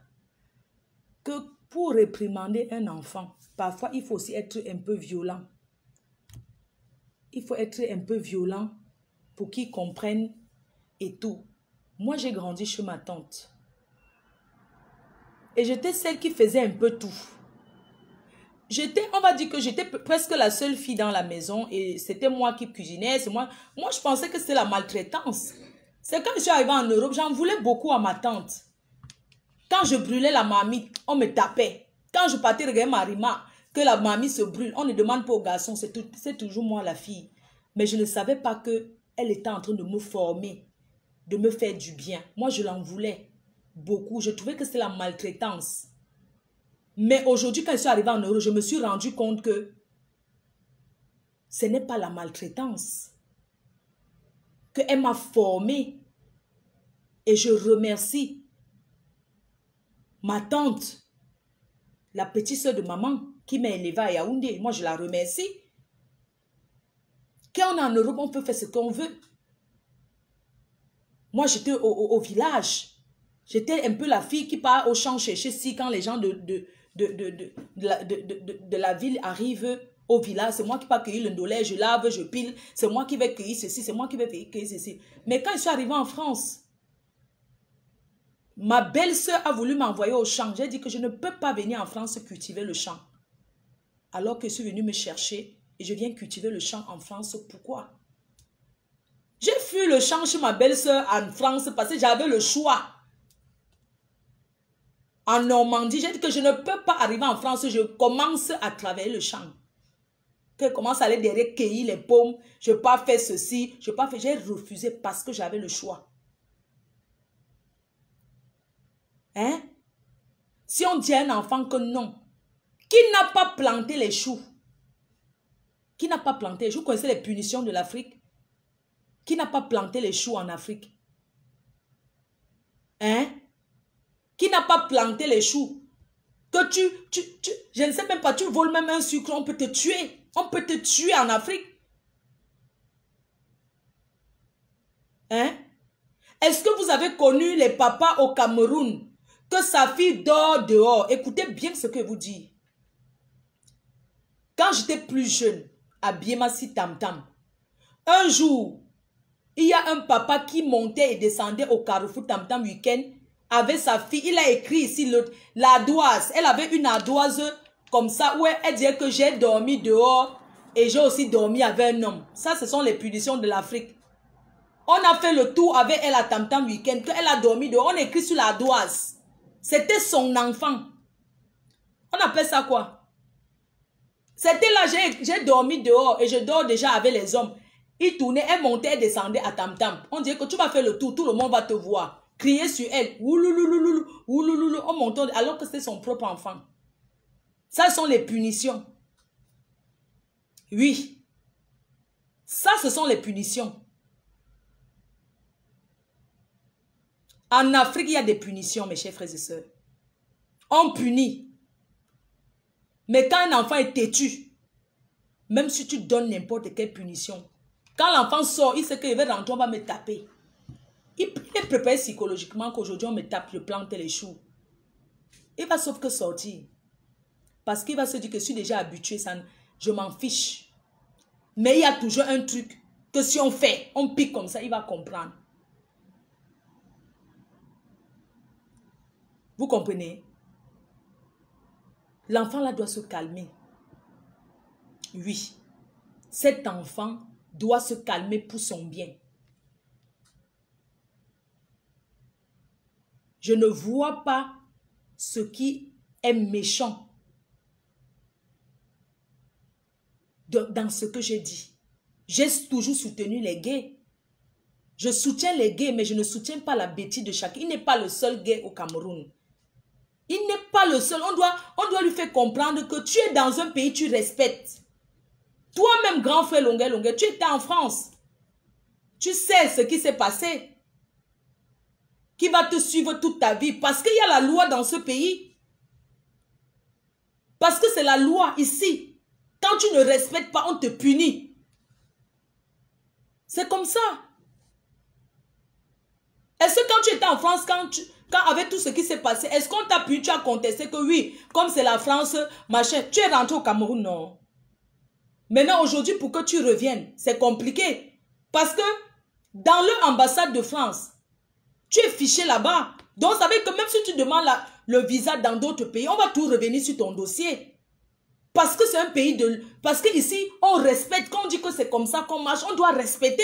que pour réprimander un enfant, parfois, il faut aussi être un peu violent. Il faut être un peu violent pour qu'ils comprennent et tout. Moi, j'ai grandi chez ma tante. Et j'étais celle qui faisait un peu tout. On va dire que j'étais presque la seule fille dans la maison et c'était moi qui cuisinais. Moi, je pensais que c'était la maltraitance. C'est quand je suis arrivée en Europe, j'en voulais beaucoup à ma tante. Quand je brûlais la marmite, on me tapait. Quand je partais regarder Marima, que la marmite se brûle, on ne demande pas aux garçons, c'est toujours moi la fille. Mais je ne savais pas qu'elle était en train de me former, de me faire du bien. Moi, je l'en voulais beaucoup. Je trouvais que c'était la maltraitance. Mais aujourd'hui, quand je suis arrivée en Europe, je me suis rendu compte que ce n'est pas la maltraitance. Qu'elle m'a formée. Et je remercie ma tante, la petite soeur de maman, qui m'a élevée à Yaoundé. Moi, je la remercie. Quand on est en Europe, on peut faire ce qu'on veut. Moi, j'étais au village. J'étais un peu la fille qui part au champ chercher si quand les gens de la ville arrivent au village. C'est moi qui pars cueillir le ndolé, je lave, je pile. C'est moi qui vais cueillir ceci, c'est moi qui vais cueillir ceci. Mais quand je suis arrivée en France, ma belle-sœur a voulu m'envoyer au champ. J'ai dit que je ne peux pas venir en France cultiver le champ. Alors que je suis venue me chercher et je viens cultiver le champ en France. Pourquoi? J'ai fui le champ chez ma belle-sœur en France parce que j'avais le choix. En Normandie, j'ai dit que je ne peux pas arriver en France. Je commence à travailler le champ. Que je commence à aller derrière cueillir les pommes. Je ne peux pas faire ceci. Je peux pas faire. J'ai refusé parce que j'avais le choix. Hein? Si on dit à un enfant que non, qui n'a pas planté les choux? Qui n'a pas planté les choux? Vous connaissez les punitions de l'Afrique? Qui n'a pas planté les choux en Afrique? Hein? Qui n'a pas planté les choux? Que je ne sais même pas, tu voles même un sucre, on peut te tuer. On peut te tuer en Afrique. Hein? Est-ce que vous avez connu les papas au Cameroun? Que sa fille dort dehors. Écoutez bien ce que vous dites. Quand j'étais plus jeune, à Biemassi Tam Tam, un jour, il y a un papa qui montait et descendait au Carrefour Tam Tam week-end avec sa fille. Il a écrit ici l'ardoise. Elle avait une ardoise comme ça où elle disait que j'ai dormi dehors et j'ai aussi dormi avec un homme. Ça, ce sont les punitions de l'Afrique. On a fait le tour avec elle à Tam Tam week-end. Qu'elle a dormi dehors. On écrit sur l'ardoise. C'était son enfant. On appelle ça quoi? C'était là, j'ai dormi dehors et je dors déjà avec les hommes. Il tournait, elle montait, elle descendait à Tam Tam. On dirait que tu vas faire le tour, tout le monde va te voir. Crier sur elle. Ouloulouloulou, oulouloulou, on monte, alors que c'était son propre enfant. Ça sont les punitions. Oui. Ça, ce sont les punitions. En Afrique, il y a des punitions, mes chers frères et sœurs. On punit. Mais quand un enfant est têtu, même si tu donnes n'importe quelle punition, quand l'enfant sort, il sait qu'il va rentrer, on va me taper. Il est préparé psychologiquement qu'aujourd'hui, on me tape, je plante les choux. Il va sauf que sortir. Parce qu'il va se dire que je suis déjà habitué, ça, je m'en fiche. Mais il y a toujours un truc que si on fait, on pique comme ça, il va comprendre. Vous comprenez? L'enfant là doit se calmer. Oui. Cet enfant doit se calmer pour son bien. Je ne vois pas ce qui est méchant dans ce que j'ai dit. J'ai toujours soutenu les gays. Je soutiens les gays, mais je ne soutiens pas la bêtise de chacun. Il n'est pas le seul gay au Cameroun. Il n'est pas le seul. On doit lui faire comprendre que tu es dans un pays, tu respectes. Toi-même, grand frère Longuet, tu étais en France. Tu sais ce qui s'est passé. Qui va te suivre toute ta vie. Parce qu'il y a la loi dans ce pays. Parce que c'est la loi ici. Quand tu ne respectes pas, on te punit. C'est comme ça. Est-ce que quand tu étais en France, quand avec tout ce qui s'est passé, est-ce qu'on t'a pu, tu as contesté que oui, comme c'est la France, machin, tu es rentré au Cameroun? Non. Maintenant, aujourd'hui, pour que tu reviennes, c'est compliqué. Parce que dans l'ambassade de France, tu es fiché là-bas. Donc, ça veut dire que même si tu demandes le visa dans d'autres pays, on va tout revenir sur ton dossier. Parce que c'est un pays de... Parce qu'ici, on respecte. Quand on dit que c'est comme ça qu'on marche, on doit respecter.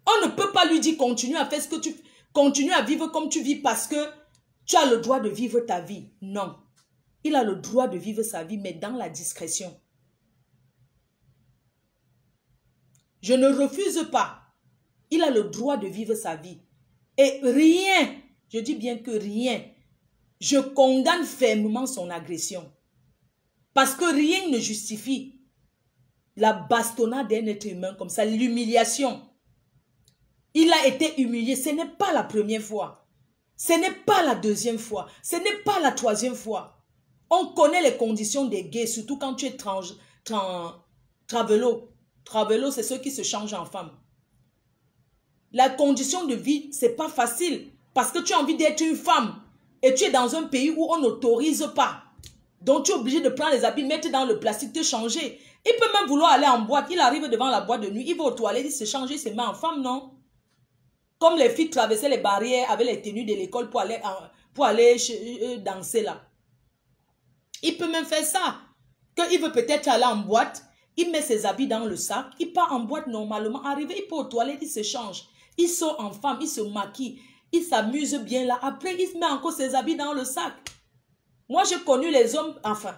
On ne peut pas lui dire continue à faire ce que tu... Continue à vivre comme tu vis parce que tu as le droit de vivre ta vie. Non. Il a le droit de vivre sa vie, mais dans la discrétion. Je ne refuse pas. Il a le droit de vivre sa vie. Et rien, je dis bien que rien, je condamne fermement son agression. Parce que rien ne justifie la bastonnade d'un être humain comme ça, l'humiliation. Il a été humilié, ce n'est pas la première fois. Ce n'est pas la deuxième fois. Ce n'est pas la troisième fois. On connaît les conditions des gays, surtout quand tu es travelo. Travelo, c'est ceux qui se changent en femmes. La condition de vie, c'est pas facile. Parce que tu as envie d'être une femme. Et tu es dans un pays où on n'autorise pas. Donc tu es obligé de prendre les habits, mettre dans le plastique, te changer. Il peut même vouloir aller en boîte. Il arrive devant la boîte de nuit. Il va aux toilettes, il se change, il se met en femme, non? Comme les filles traversaient les barrières avec les tenues de l'école pour aller danser là. Il peut même faire ça. Qu'il veut peut-être aller en boîte. Il met ses habits dans le sac. Il part en boîte normalement. Arrivé, il peut aux toilettes, il se change. Il sort en femme, il se maquille. Il s'amuse bien là. Après, il se met encore ses habits dans le sac. Moi, j'ai connu les hommes, enfin,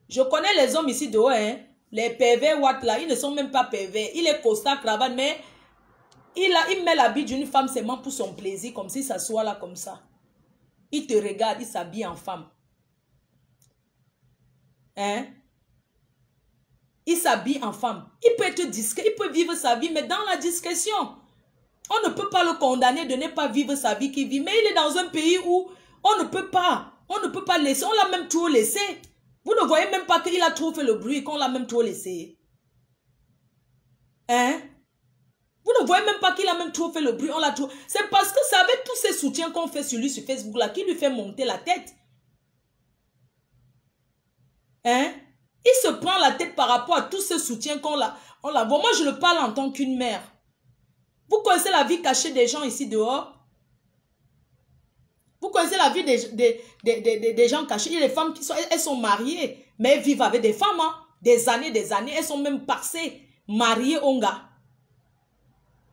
je connais les hommes ici dehors, hein. Les pervers, what là, ils ne sont même pas pervers. Il est costard, cravate, mais il met l'habit d'une femme seulement pour son plaisir, comme s'il s'assoit là comme ça. Il te regarde, il s'habille en femme. Hein? Il s'habille en femme. Il peut être discret, il peut vivre sa vie, mais dans la discrétion. On ne peut pas le condamner de ne pas vivre sa vie qu'il vit. Mais il est dans un pays où on ne peut pas laisser. On l'a même trop laissé. Vous ne voyez même pas qu'il a trop fait le bruit, qu'on l'a même trop laissé. Hein? Vous ne voyez même pas qu'il a même trop fait le bruit, on l'a trop... C'est parce que c'est avec tous ces soutiens qu'on fait sur lui sur Facebook là, qui lui fait monter la tête. Hein? Il se prend la tête par rapport à tous ces soutiens qu'on l'a... Moi, je le parle en tant qu'une mère. Vous connaissez la vie cachée des gens ici dehors? Vous connaissez la vie des gens cachés? Il y a des femmes qui sont... Elles sont mariées, mais elles vivent avec des femmes, hein? Des années. Elles sont même passées, mariées au gars.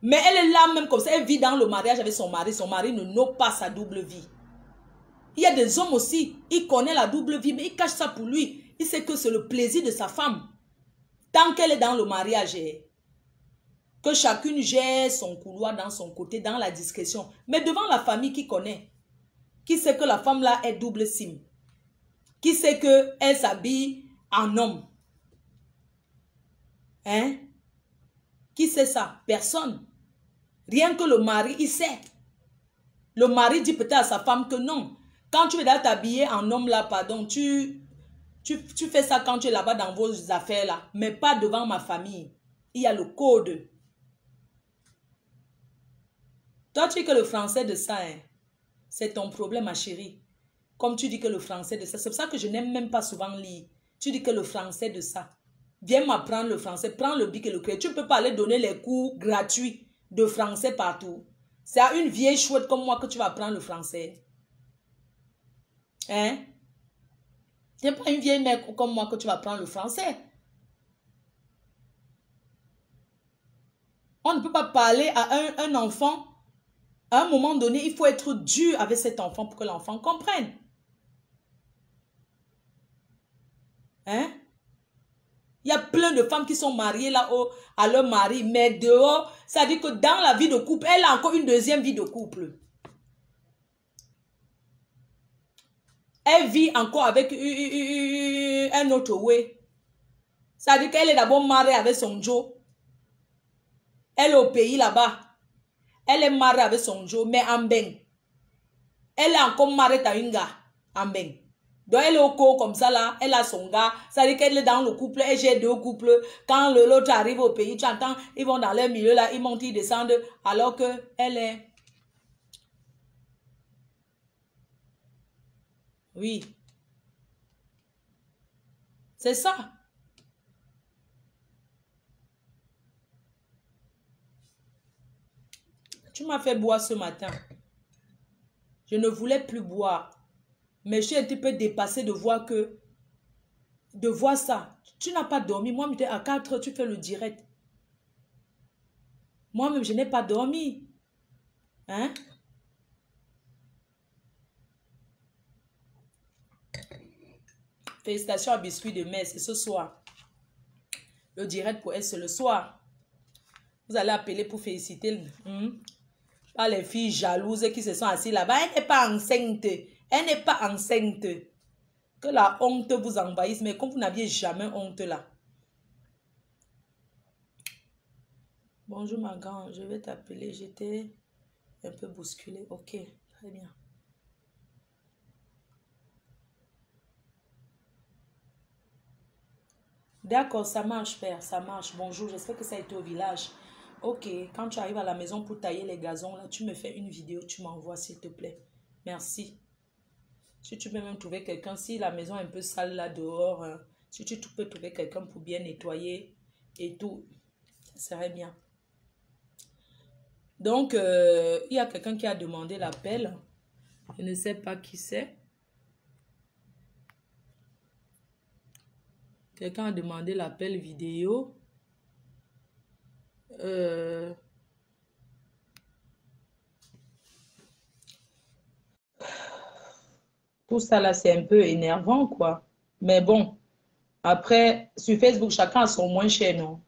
Mais elle est là même comme ça. Elle vit dans le mariage avec son mari. Son mari ne nomme pas sa double vie. Il y a des hommes aussi. Il connaît la double vie, mais il cache ça pour lui. Il sait que c'est le plaisir de sa femme. Tant qu'elle est dans le mariage, que chacune gère son couloir dans son côté, dans la discrétion. Mais devant la famille qui connaît, qui sait que la femme là est double sim, qui sait qu'elle s'habille en homme. Hein? Qui sait ça? Personne. Rien que le mari, il sait. Le mari dit peut-être à sa femme que non. Quand tu es là t'habiller en homme là, pardon, tu fais ça quand tu es là-bas dans vos affaires là, mais pas devant ma famille. Il y a le code. Toi, tu dis que le français de ça, hein, c'est ton problème, ma chérie. Comme tu dis que le français de ça, c'est pour ça que je n'aime même pas souvent lire. Tu dis que le français de ça. Viens m'apprendre le français, prends le bic et le crayon. Tu ne peux pas aller donner les cours gratuits de français partout. C'est à une vieille chouette comme moi que tu vas apprendre le français. Hein? C'est pas une vieille mère comme moi que tu vas apprendre le français. On ne peut pas parler à un enfant. À un moment donné, il faut être dur avec cet enfant pour que l'enfant comprenne. Hein? Il y a plein de femmes qui sont mariées là-haut à leur mari, mais dehors, ça dit que dans la vie de couple, elle a encore une deuxième vie de couple. Elle vit encore avec un autre way. Ça dit qu'elle est d'abord mariée avec son Joe. Elle est au pays là-bas. Elle est mariée avec son Joe, mais en ben. Elle est encore mariée à un gars, en ben. Donc elle est au cours comme ça là, elle a son gars. Ça dit qu'elle est dans le couple, et j'ai deux couples. Quand l'autre arrive au pays, tu entends, ils vont dans leur milieu là, ils montent, ils descendent, alors que elle est... Oui. C'est ça. Tu m'as fait boire ce matin. Je ne voulais plus boire. Mais je suis un petit peu dépassée de voir que... De voir ça. Tu n'as pas dormi. Moi, à 4 heures, tu fais le direct. Moi-même, je n'ai pas dormi. Hein? Félicitations à Biscuit de Metz. C'est ce soir. Le direct pour elle, c'est le soir. Vous allez appeler pour féliciter. Pas les filles jalouses qui se sont assises là-bas. Elle n'est pas enceinte. Elle n'est pas enceinte. Que la honte vous envahisse. Mais comme vous n'aviez jamais honte là. Bonjour ma grande. Je vais t'appeler. J'étais un peu bousculée. Ok. Très bien. D'accord, ça marche, père. Ça marche. Bonjour. J'espère que ça a été au village. Ok. Quand tu arrives à la maison pour tailler les gazons, là, tu me fais une vidéo. Tu m'envoies, s'il te plaît. Merci. Si tu peux même trouver quelqu'un, si la maison est un peu sale là dehors, si tu peux trouver quelqu'un pour bien nettoyer et tout, ça serait bien. Donc, il y a quelqu'un qui a demandé l'appel. Je ne sais pas qui c'est. Quelqu'un a demandé l'appel vidéo. Tout ça là, c'est un peu énervant, quoi. Mais bon, après, sur Facebook, chacun a son moins cher, non?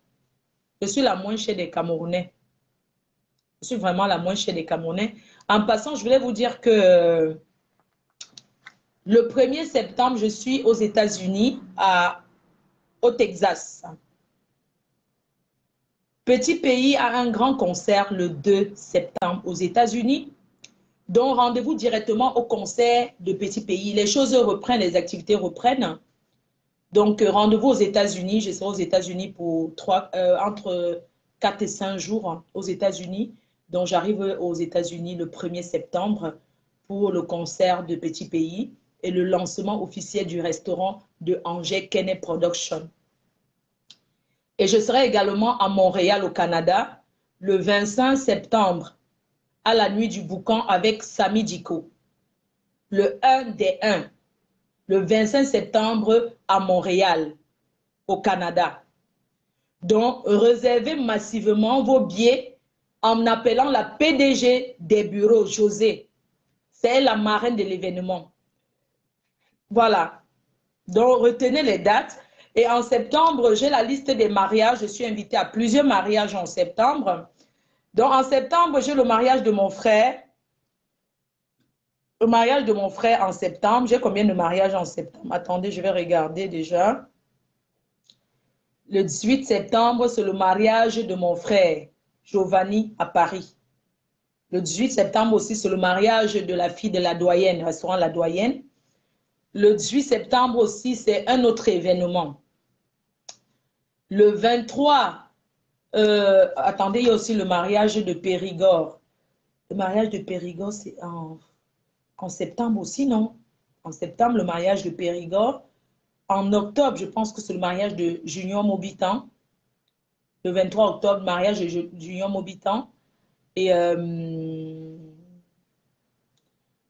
Je suis la moins chère des Camerounais. Je suis vraiment la moins chère des Camerounais. En passant, je voulais vous dire que le 1er septembre, je suis aux États-Unis, au Texas. Petit Pays a un grand concert le 2 septembre aux États-Unis. Donc, rendez-vous directement au concert de Petit Pays. Les choses reprennent, les activités reprennent. Donc, rendez-vous aux États-Unis. Je serai aux États-Unis pour entre 4 et 5 jours aux États-Unis. Donc, j'arrive aux États-Unis le 1er septembre pour le concert de Petit Pays et le lancement officiel du restaurant de Angers Kenney Production. Et je serai également à Montréal, au Canada, le 25 septembre à la nuit du boucan avec Samy Diko. Le 1 des 1, le 25 septembre à Montréal, au Canada. Donc, réservez massivement vos billets en appelant la PDG des bureaux, José. C'est elle la marraine de l'événement. Voilà. Donc, retenez les dates. Et en septembre, j'ai la liste des mariages. Je suis invitée à plusieurs mariages en septembre. Donc, en septembre, j'ai le mariage de mon frère. Le mariage de mon frère en septembre. J'ai combien de mariages en septembre? Attendez, je vais regarder déjà. Le 18 septembre, c'est le mariage de mon frère, Giovanni, à Paris. Le 18 septembre aussi, c'est le mariage de la fille de la doyenne, restaurant La Doyenne. Le 18 septembre aussi, c'est un autre événement. Le 23, attendez, il y a aussi le mariage de Périgord. Le mariage de Périgord, c'est en septembre aussi, non? En septembre, le mariage de Périgord. En octobre, je pense que c'est le mariage de Junior Mobitan. Le 23 octobre, mariage de Junior Mobitan. Et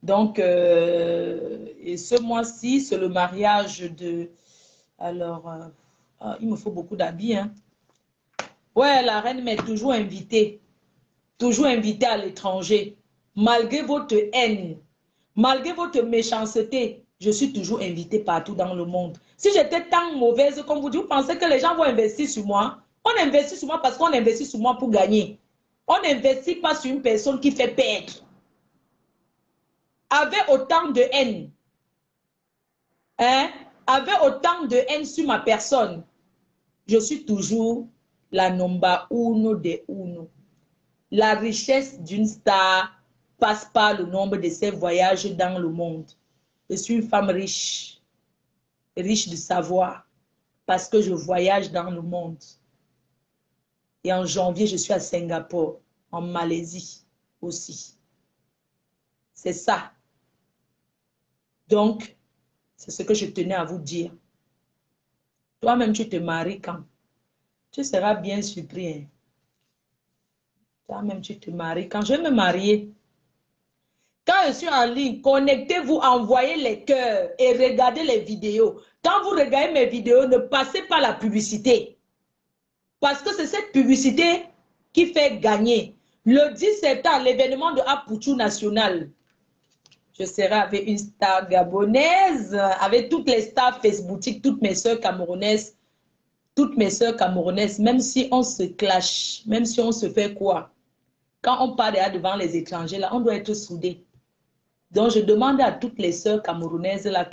donc, et ce mois-ci, c'est le mariage de... Alors, il me faut beaucoup d'habits, hein. Ouais, la reine m'est toujours invitée à l'étranger. Malgré votre haine, malgré votre méchanceté, je suis toujours invitée partout dans le monde. Si j'étais tant mauvaise comme vous dites, vous pensez que les gens vont investir sur moi? On investit sur moi parce qu'on investit sur moi pour gagner. On n'investit pas sur une personne qui fait perdre. Avec autant de haine, hein, avec autant de haine sur ma personne, je suis toujours la number uno de uno. La richesse d'une star passe par le nombre de ses voyages dans le monde. Je suis une femme riche, riche de savoir, parce que je voyage dans le monde. Et en janvier, je suis à Singapour, en Malaisie aussi. C'est ça. Donc, c'est ce que je tenais à vous dire. Toi-même, tu te maries quand? Tu seras bien surpris. Hein? Toi-même, tu te maries quand? Je vais me marier. Quand je suis en ligne, connectez-vous, envoyez les cœurs et regardez les vidéos. Quand vous regardez mes vidéos, ne passez pas la publicité. Parce que c'est cette publicité qui fait gagner. Le 10 septembre, l'événement de Apuchu National. Je serai avec une star gabonaise, avec toutes les stars facebookiques, toutes mes soeurs camerounaises, même si on se clash, même si on se fait quoi. Quand on parle devant les étrangers, là, on doit être soudés. Donc, je demande à toutes les soeurs camerounaises là,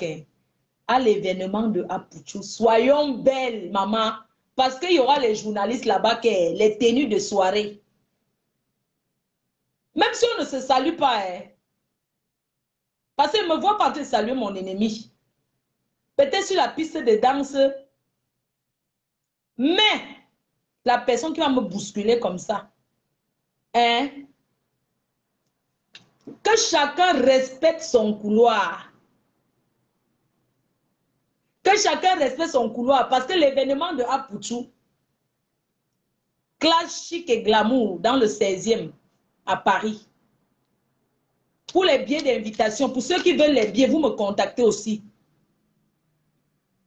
à l'événement de Apuchu, soyons belles, maman, parce qu'il y aura les journalistes là-bas, les tenues de soirée. Même si on ne se salue pas, hein, parce qu'il me voit pas en train de saluer mon ennemi. Peut-être sur la piste de danse. Mais la personne qui va me bousculer comme ça, hein, que chacun respecte son couloir. Que chacun respecte son couloir. Parce que l'événement de Apuchu, classe chic et glamour dans le 16e à Paris. Pour les billets d'invitation, pour ceux qui veulent les billets, vous me contactez aussi.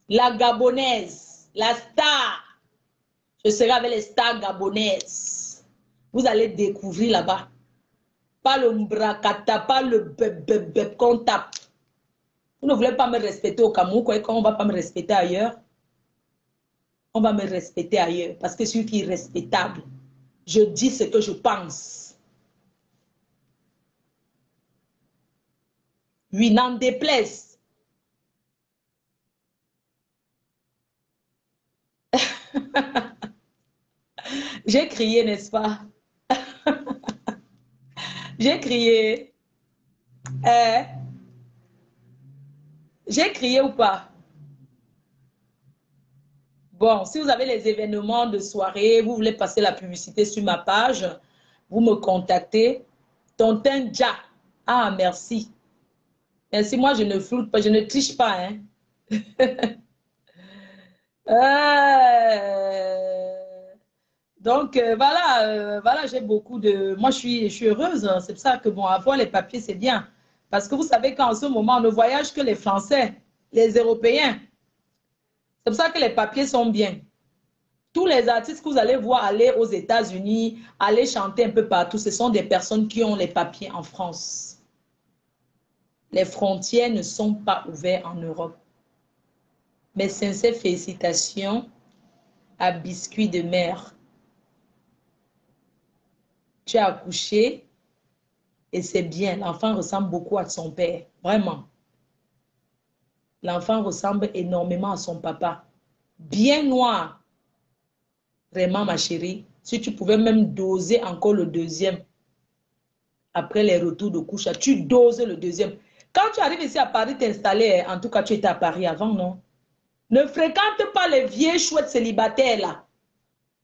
La gabonaise, la star. Je serai avec les stars gabonaises. Vous allez découvrir là-bas. Pas le mbrakata, pas le beb qu'on tape. Vous ne voulez pas me respecter au Cameroun, quoi, on ne va pas me respecter ailleurs. On va me respecter ailleurs parce que je suis une fille respectable. Je dis ce que je pense. Oui, n'en déplaise. J'ai crié, n'est-ce pas? J'ai crié. J'ai crié ou pas? Bon, si vous avez les événements de soirée, vous voulez passer la publicité sur ma page, vous me contactez. Tontin Ja. Ah, merci. Merci, moi je ne floute pas, je ne triche pas. Hein. Donc, voilà, j'ai beaucoup de... Moi, je suis heureuse. Hein. C'est pour ça que, bon, avoir les papiers, c'est bien. Parce que vous savez qu'en ce moment, on ne voyage que les Français, les Européens. C'est pour ça que les papiers sont bien. Tous les artistes que vous allez voir aller aux États-Unis, aller chanter un peu partout, ce sont des personnes qui ont les papiers en France. Les frontières ne sont pas ouvertes en Europe. Mes sincères félicitations à Biscuit de Mer. Tu as accouché et c'est bien. L'enfant ressemble beaucoup à son père. Vraiment. L'enfant ressemble énormément à son papa. Bien noir. Vraiment, ma chérie, si tu pouvais même doser encore le deuxième, après les retours de couche, tu doses le deuxième. Quand tu arrives ici à Paris t'installer, en tout cas, tu étais à Paris avant, non? Ne fréquente pas les vieilles chouettes célibataires là.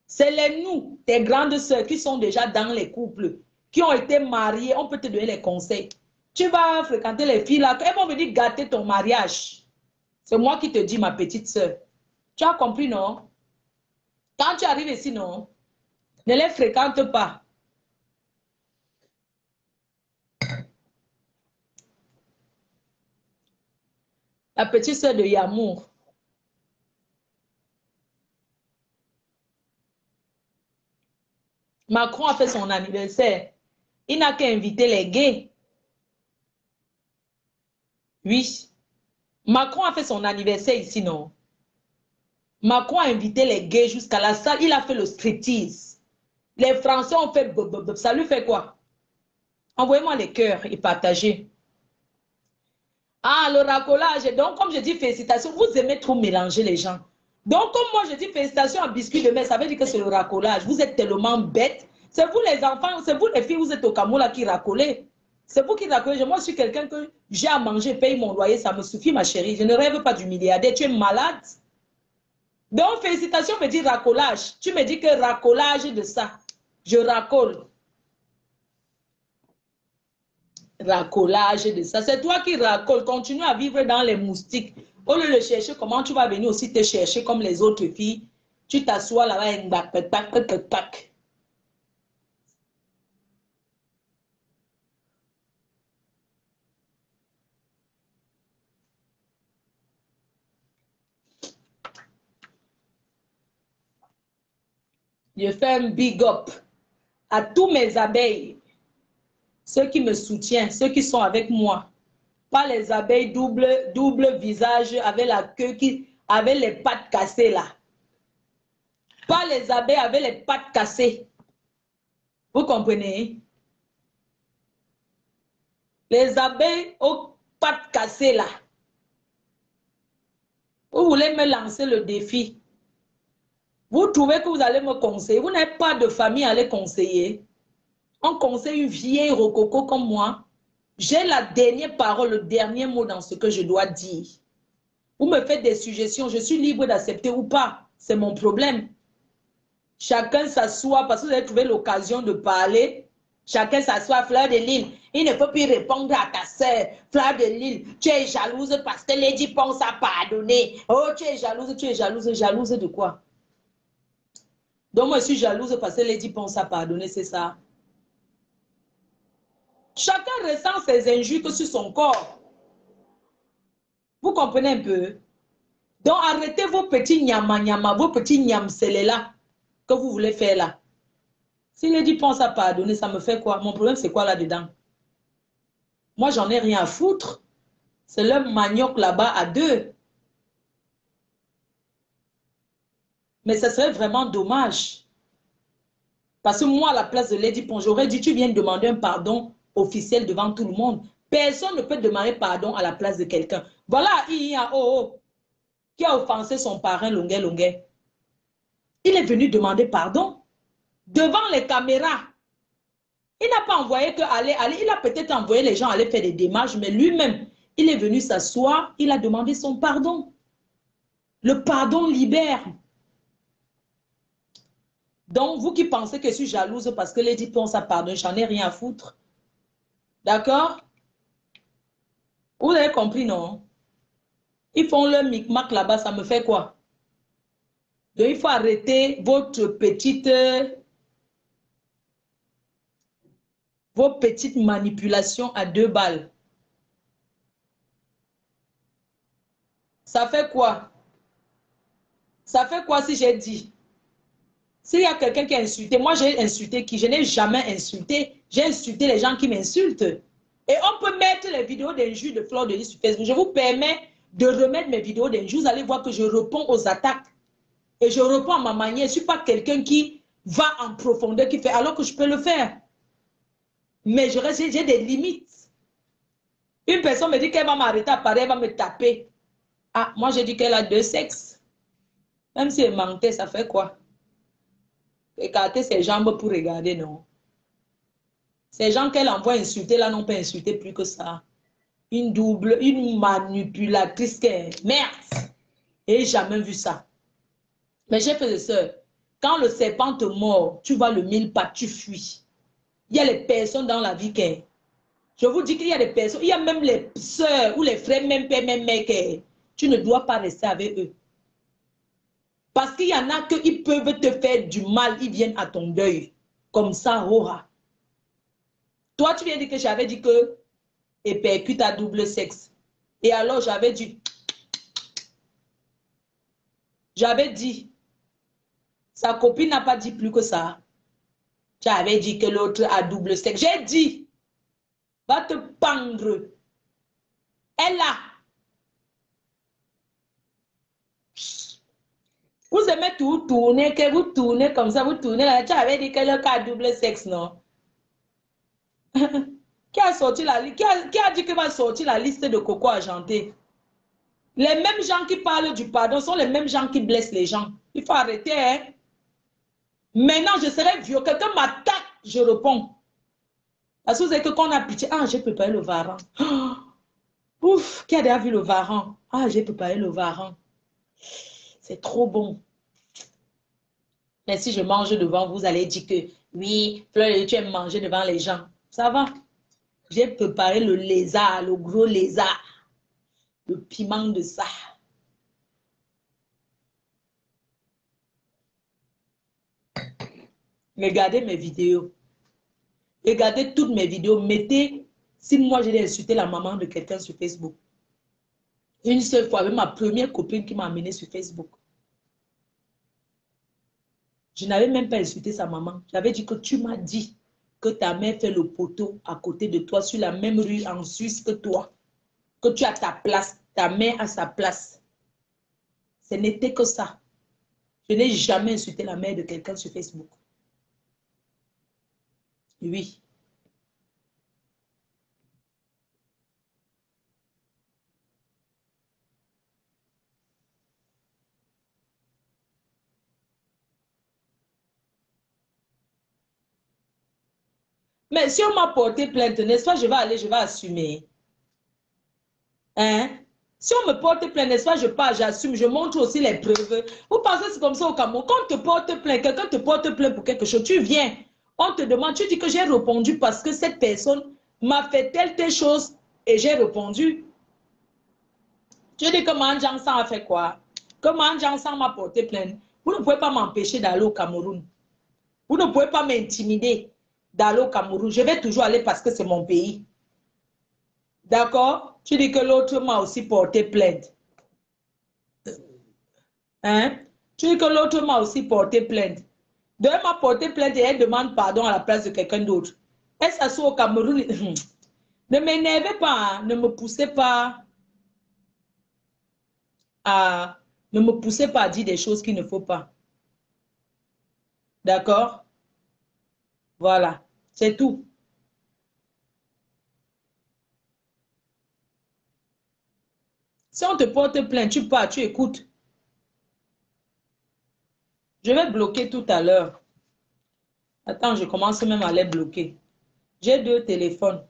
C'est les nous, tes grandes sœurs qui sont déjà dans les couples, qui ont été mariées, on peut te donner les conseils. Tu vas fréquenter les filles là, elles vont venir gâter ton mariage. C'est moi qui te dis, ma petite sœur. Tu as compris, non? Quand tu arrives ici, non? Ne les fréquente pas. La petite sœur de Yamour. Macron a fait son anniversaire. Il n'a qu'à inviter les gays. Oui. Macron a fait son anniversaire ici, non? Macron a invité les gays jusqu'à la salle. Il a fait le striptease. Les Français ont fait... Ça lui fait quoi? Envoyez-moi les cœurs et partagez. Ah, le racolage. Donc, comme je dis félicitations, vous aimez trop mélanger les gens. Donc, comme moi, je dis félicitations à biscuit de mer, ça veut dire que c'est le racolage. Vous êtes tellement bêtes. C'est vous les enfants, c'est vous les filles, vous êtes au Cameroun qui racolez. C'est vous qui racolez. Moi, je suis quelqu'un que j'ai à manger, paye mon loyer, ça me suffit, ma chérie. Je ne rêve pas du milliardaire. Tu es malade. Donc, félicitations veut dire racolage. Tu me dis que racolage de ça. Je racole. Racolage de ça. C'est toi qui racoles. Continue à vivre dans les moustiques. Au lieu de chercher comment tu vas venir aussi te chercher comme les autres filles, tu t'assois là-bas et tac. Je fais un big up à tous mes abeilles, ceux qui me soutiennent, ceux qui sont avec moi. Pas les abeilles double visage avec la queue avec les pattes cassées là. Pas les abeilles avec les pattes cassées. Vous comprenez? Les abeilles aux pattes cassées là. Vous voulez me lancer le défi. Vous trouvez que vous allez me conseiller. Vous n'avez pas de famille à les conseiller. On conseille une vieille rococo comme moi. J'ai la dernière parole, le dernier mot dans ce que je dois dire. Vous me faites des suggestions, je suis libre d'accepter ou pas. C'est mon problème. Chacun s'assoit parce que vous avez trouvé l'occasion de parler. Chacun s'assoit, Fleur de Lille. Il ne peut plus répondre à ta sœur. Fleur de Lille, tu es jalouse parce que Lady Ponce a pardonné. Oh, tu es jalouse. Jalouse de quoi? Donc, moi, je suis jalouse parce que Lady Ponce a pardonné, c'est ça. Chacun ressent ses injures sur son corps. Vous comprenez un peu? Donc, arrêtez vos petits nyama, vos petits nyamsele-là que vous voulez faire là. Si Lady Ponce a pardonné, ça me fait quoi? Mon problème, c'est quoi là-dedans? Moi, j'en ai rien à foutre. C'est le manioc là-bas à deux. Mais ce serait vraiment dommage. Parce que moi, à la place de Lady Ponce, j'aurais dit, tu viens de demander un pardon officiel devant tout le monde. Personne ne peut demander pardon à la place de quelqu'un. Voilà, qui a offensé son parrain Longuet. Il est venu demander pardon devant les caméras. Il n'a pas envoyé que aller. Il a peut-être envoyé les gens aller faire des démarches, mais lui-même, il est venu s'asseoir, il a demandé son pardon. Le pardon libère. Donc, vous qui pensez que je suis jalouse parce que Lady Ponce a pardonné, j'en ai rien à foutre. D'accord? Vous avez compris, non? Ils font le micmac là-bas, ça me fait quoi? Donc, il faut arrêter vos petites manipulations à 2 balles. Ça fait quoi? Ça fait quoi si j'ai dit? S'il y a quelqu'un qui a insulté, moi j'ai insulté qui? Je n'ai jamais insulté. J'ai insulté les gens qui m'insultent. Et on peut mettre les vidéos d'injures de Fleur de Lys sur Facebook. Je vous permets de remettre mes vidéos d'injures. Vous allez voir que je réponds aux attaques. Et je réponds à ma manière. Je ne suis pas quelqu'un qui va en profondeur, qui fait alors que je peux le faire. Mais j'ai des limites. Une personne me dit qu'elle va m'arrêter à Paris, elle va me taper. Ah, moi j'ai dit qu'elle a 2 sexes. Même si elle mentait, ça fait quoi? écarter ses jambes pour regarder, non. Ces gens qu'elle envoie insulter là n'ont pas insulté plus que ça. Une manipulatrice qui est merde. Et jamais vu ça. Mais j'ai fait de sœurs, quand le serpent te mord, tu vois le mille pas, tu fuis. Il y a les personnes dans la vie qui... Je vous dis qu'il y a des personnes, il y a même les sœurs ou les frères, même père, même mère, tu ne dois pas rester avec eux. Parce qu'il y en a qui peuvent te faire du mal, ils viennent à ton deuil. Comme ça, Rora. Toi, tu viens de dire que j'avais dit que et percute à double sexe. Et alors, j'avais dit, sa copine n'a pas dit plus que ça. J'avais dit que l'autre a double sexe. J'ai dit, va te pendre. Elle a. Vous aimez tout tourner, que vous tournez comme ça, vous tournez là. Tu avais dit que l'autre a double sexe, non? Qui a sorti qui a dit que va sortir la liste de coco argenté? Les mêmes gens qui parlent du pardon sont les mêmes gens qui blessent les gens. Il faut arrêter, hein? Maintenant, je serai vieux. Quelqu'un m'attaque, je réponds. Parce que vous savez que quand on a pitié, ah, j'ai préparé le varan. Oh, ouf, qui a déjà vu le varan? Ah, j'ai préparé le varan. C'est trop bon. Mais si je mange devant vous, allez dire que oui, Fleur, tu aimes manger devant les gens. Ça va. J'ai préparé le lézard, le gros lézard. Le piment de ça. Regardez mes vidéos. Regardez toutes mes vidéos. Mettez, si moi j'ai insulté la maman de quelqu'un sur Facebook. Une seule fois avec ma première copine qui m'a amené sur Facebook. Je n'avais même pas insulté sa maman. J'avais dit que tu m'as dit que ta mère fait le poteau à côté de toi sur la même rue en Suisse que toi. Que tu as ta place, ta mère a sa place. Ce n'était que ça. Je n'ai jamais insulté la mère de quelqu'un sur Facebook. Oui. Mais si on m'a porté plainte, n'est-ce pas, je vais aller, je vais assumer. Hein? Si on me porte plainte, n'est-ce pas, je pars, j'assume, je montre aussi les preuves. Vous pensez que c'est comme ça au Cameroun? Quand on te porte plainte, quelqu'un te porte plainte pour quelque chose, tu viens, on te demande, tu dis que j'ai répondu parce que cette personne m'a fait telle chose et j'ai répondu. Tu dis que Manjang-san a fait quoi? Que Manjang-san m'a porté plainte. Vous ne pouvez pas m'empêcher d'aller au Cameroun. Vous ne pouvez pas m'intimider d'aller au Cameroun. Je vais toujours aller parce que c'est mon pays. D'accord? Tu dis que l'autre m'a aussi porté plainte. Hein? Tu dis que l'autre m'a aussi porté plainte. De elle m'a porté plainte et elle demande pardon à la place de quelqu'un d'autre. Elle s'assoit au Cameroun. Ne m'énervez pas, hein. Ne me poussez pas à... Ne me poussez pas à dire des choses qu'il ne faut pas. D'accord? Voilà. C'est tout. Si on te porte plainte, tu pars, tu écoutes. Je vais bloquer tout à l'heure. Attends, je commence même à les bloquer. J'ai 2 téléphones.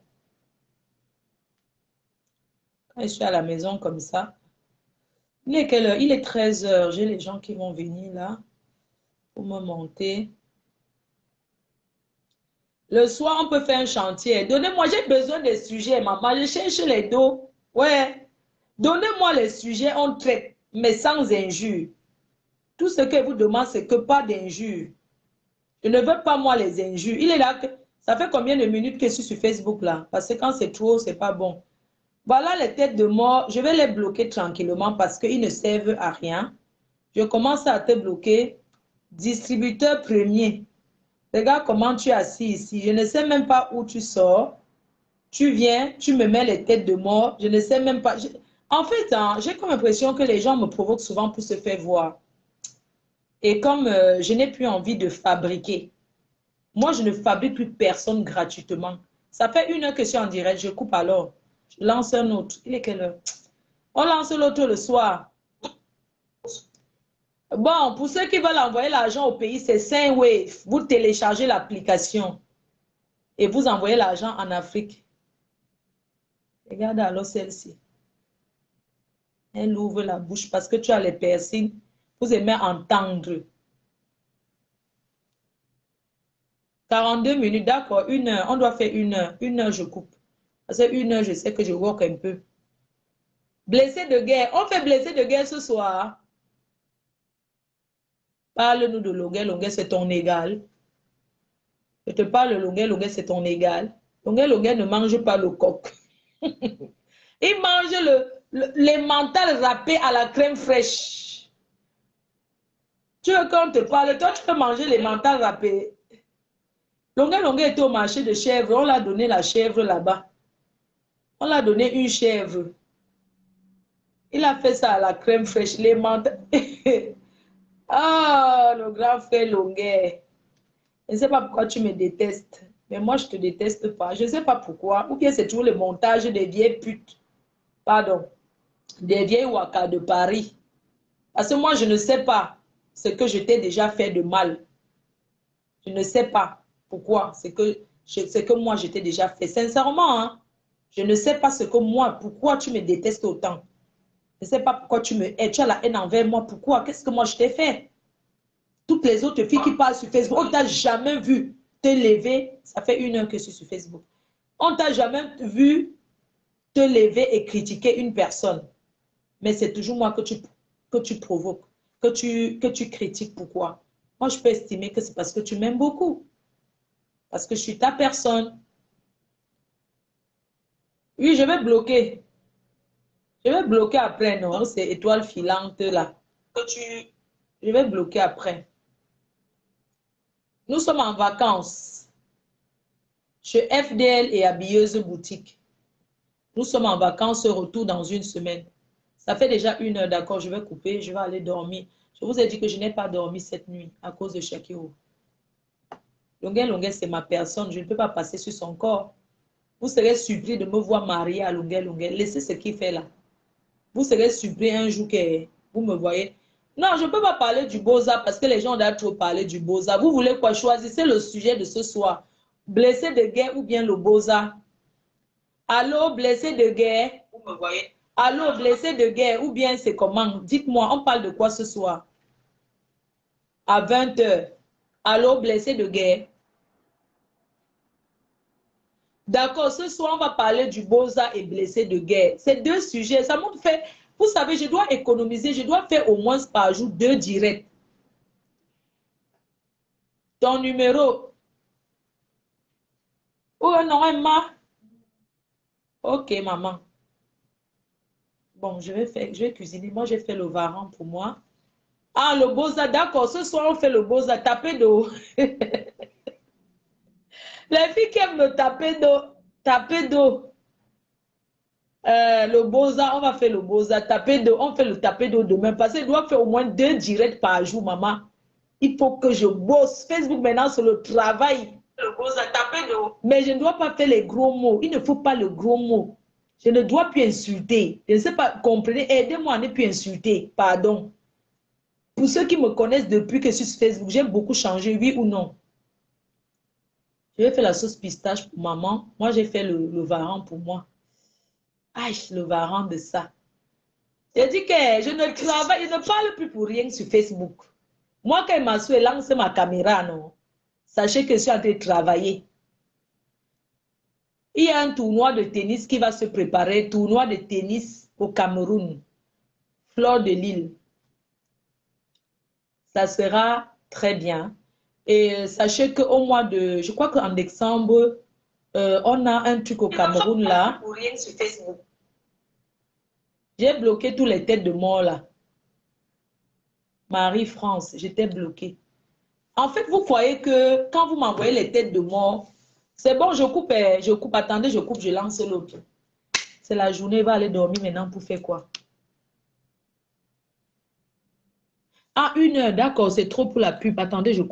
Quand je suis à la maison comme ça, il est quelle heure? Il est 13 h. J'ai les gens qui vont venir là pour me monter. Le soir, on peut faire un chantier. Donnez-moi, j'ai besoin des sujets, maman. Je cherche les dos. Ouais. Donnez-moi les sujets, on traite, mais sans injure. Tout ce que vous demande, c'est que pas d'injure. Je ne veux pas, moi, les injures. Il est là. Ça fait combien de minutes que je suis sur Facebook là? Parce que quand c'est trop, c'est pas bon. Voilà les têtes de mort. Je vais les bloquer tranquillement parce qu'ils ne servent à rien. Je commence à te bloquer. Distributeur premier. Regarde comment tu es assis ici. Je ne sais même pas où tu sors. Tu viens, tu me mets les têtes de mort. Je ne sais même pas. En fait, hein, j'ai comme l'impression que les gens me provoquent souvent pour se faire voir. Et comme je n'ai plus envie de fabriquer, moi, je ne fabrique plus personne gratuitement. Ça fait 1 heure que je suis en direct. Je coupe alors. Je lance un autre. Il est quelle heure? On lance l'autre le soir. Bon, pour ceux qui veulent envoyer l'argent au pays, c'est Sendwave. Vous téléchargez l'application et vous envoyez l'argent en Afrique. Regarde alors celle-ci. Elle ouvre la bouche parce que tu as les piercings. Vous aimez entendre. 42 minutes, d'accord. 1 heure. On doit faire 1 heure. 1 heure, je coupe. Parce que 1 heure, je sais que je work un peu. Blessé de guerre. On fait blessé de guerre ce soir. Parle-nous de Longuet. Longuet, c'est ton égal. Je te parle de Longuet. Longuet, c'est ton égal. Longuet, Longuet ne mange pas le coq. Il mange les mentales râpées à la crème fraîche. Tu veux qu'on te parle? Toi, tu peux manger les mentales râpées. Longuet, Longuet était au marché de chèvres. On l'a donné la chèvre là-bas. On l'a donné une chèvre. Il a fait ça à la crème fraîche. Les mentales. Ah, le grand frère Longuet. Je ne sais pas pourquoi tu me détestes. Mais moi, je ne te déteste pas. Je ne sais pas pourquoi. Ou bien c'est toujours le montage des vieilles putes. Pardon. Des vieilles wakas de Paris. Parce que moi, je ne sais pas ce que je t'ai déjà fait de mal. Je ne sais pas pourquoi. C'est que moi, je t'ai déjà fait. Sincèrement, hein, je ne sais pas ce que moi, pourquoi tu me détestes autant. Je ne sais pas pourquoi tu me hais. Tu as la haine envers moi. Pourquoi? Qu'est-ce que moi, je t'ai fait? Toutes les autres filles qui parlent sur Facebook, on ne t'a jamais vu te lever. Ça fait 1 heure que je suis sur Facebook. On ne t'a jamais vu te lever et critiquer une personne. Mais c'est toujours moi que tu provoques, que tu critiques. Pourquoi? Moi, je peux estimer que c'est parce que tu m'aimes beaucoup. Parce que je suis ta personne. Oui, je vais bloquer. Je vais bloquer après, non? C'est étoile filante là. Je vais bloquer après. Nous sommes en vacances chez FDL et Habilleuse Boutique. Nous sommes en vacances, retour dans 1 semaine. Ça fait déjà 1 heure, d'accord, je vais couper, je vais aller dormir. Je vous ai dit que je n'ai pas dormi cette nuit à cause de Shakiro. Longuet, Longuet, c'est ma personne, je ne peux pas passer sur son corps. Vous serez surpris de me voir mariée à Longuet, Longuet. Laissez ce qu'il fait là. Vous serez surpris un jour que vous me voyez. Non, je ne peux pas parler du Beaux-Arts parce que les gens ont trop parlé du Beaux-Arts. Vous voulez quoi? Choisissez le sujet de ce soir. Blessé de guerre ou bien le Beaux-Arts? Allô, blessé de guerre? Vous me voyez? Allô, blessé de guerre ou bien c'est comment? Dites-moi, on parle de quoi ce soir? À 20 h. Allô, blessé de guerre? D'accord, ce soir, on va parler du Beaux-Arts et blessé de guerre. C'est 2 sujets. Ça me fait... Vous savez, je dois économiser. Je dois faire au moins par jour 2 directs. Ton numéro. Oh non, Emma. Ok, maman. Bon, je vais cuisiner. Moi, j'ai fait le varan pour moi. Ah, le Beaux-Arts, d'accord. Ce soir, on fait le Beaux-Arts. Tapez d'eau. Les filles qui aiment me taper d'eau. Taper d'eau. Le Beaux-Arts, on va faire le Beaux-Arts. Taper d'eau. On fait le taper d'eau demain. Parce qu'il doit faire au moins 2 directs par jour, maman. Il faut que je bosse. Facebook, maintenant, c'est le travail. Le Beaux-Arts, taper d'eau. Mais je ne dois pas faire les gros mots. Il ne faut pas le gros mot. Je ne dois plus insulter. Je ne sais pas, comprenez. Aidez-moi à ne plus insulter. Pardon. Pour ceux qui me connaissent depuis que je suis sur Facebook, j'ai beaucoup changé, oui ou non? Je vais faire la sauce pistache pour maman. Moi, j'ai fait le varan pour moi. Aïe, le varan de ça. J'ai dit que je ne travaille, je ne parle plus pour rien sur Facebook. Moi, quand il m'a souhaité lancer ma caméra, non, sachez que je suis en train de travailler. Il y a un tournoi de tennis qui va se préparer, tournoi de tennis au Cameroun, Fleur de Lille. Ça sera très bien. Et sachez qu'au mois de, je crois qu'en décembre, on a un truc au Cameroun là. Pour rien sur Facebook. J'ai bloqué tous les têtes de mort là. Marie-France, j'étais bloquée. En fait, vous croyez que quand vous m'envoyez les têtes de mort, c'est bon, je coupe, attendez, je coupe, je lance l'autre. C'est la journée, il va aller dormir maintenant pour faire quoi? Ah, 1 heure, d'accord, c'est trop pour la pub. Attendez, je coupe.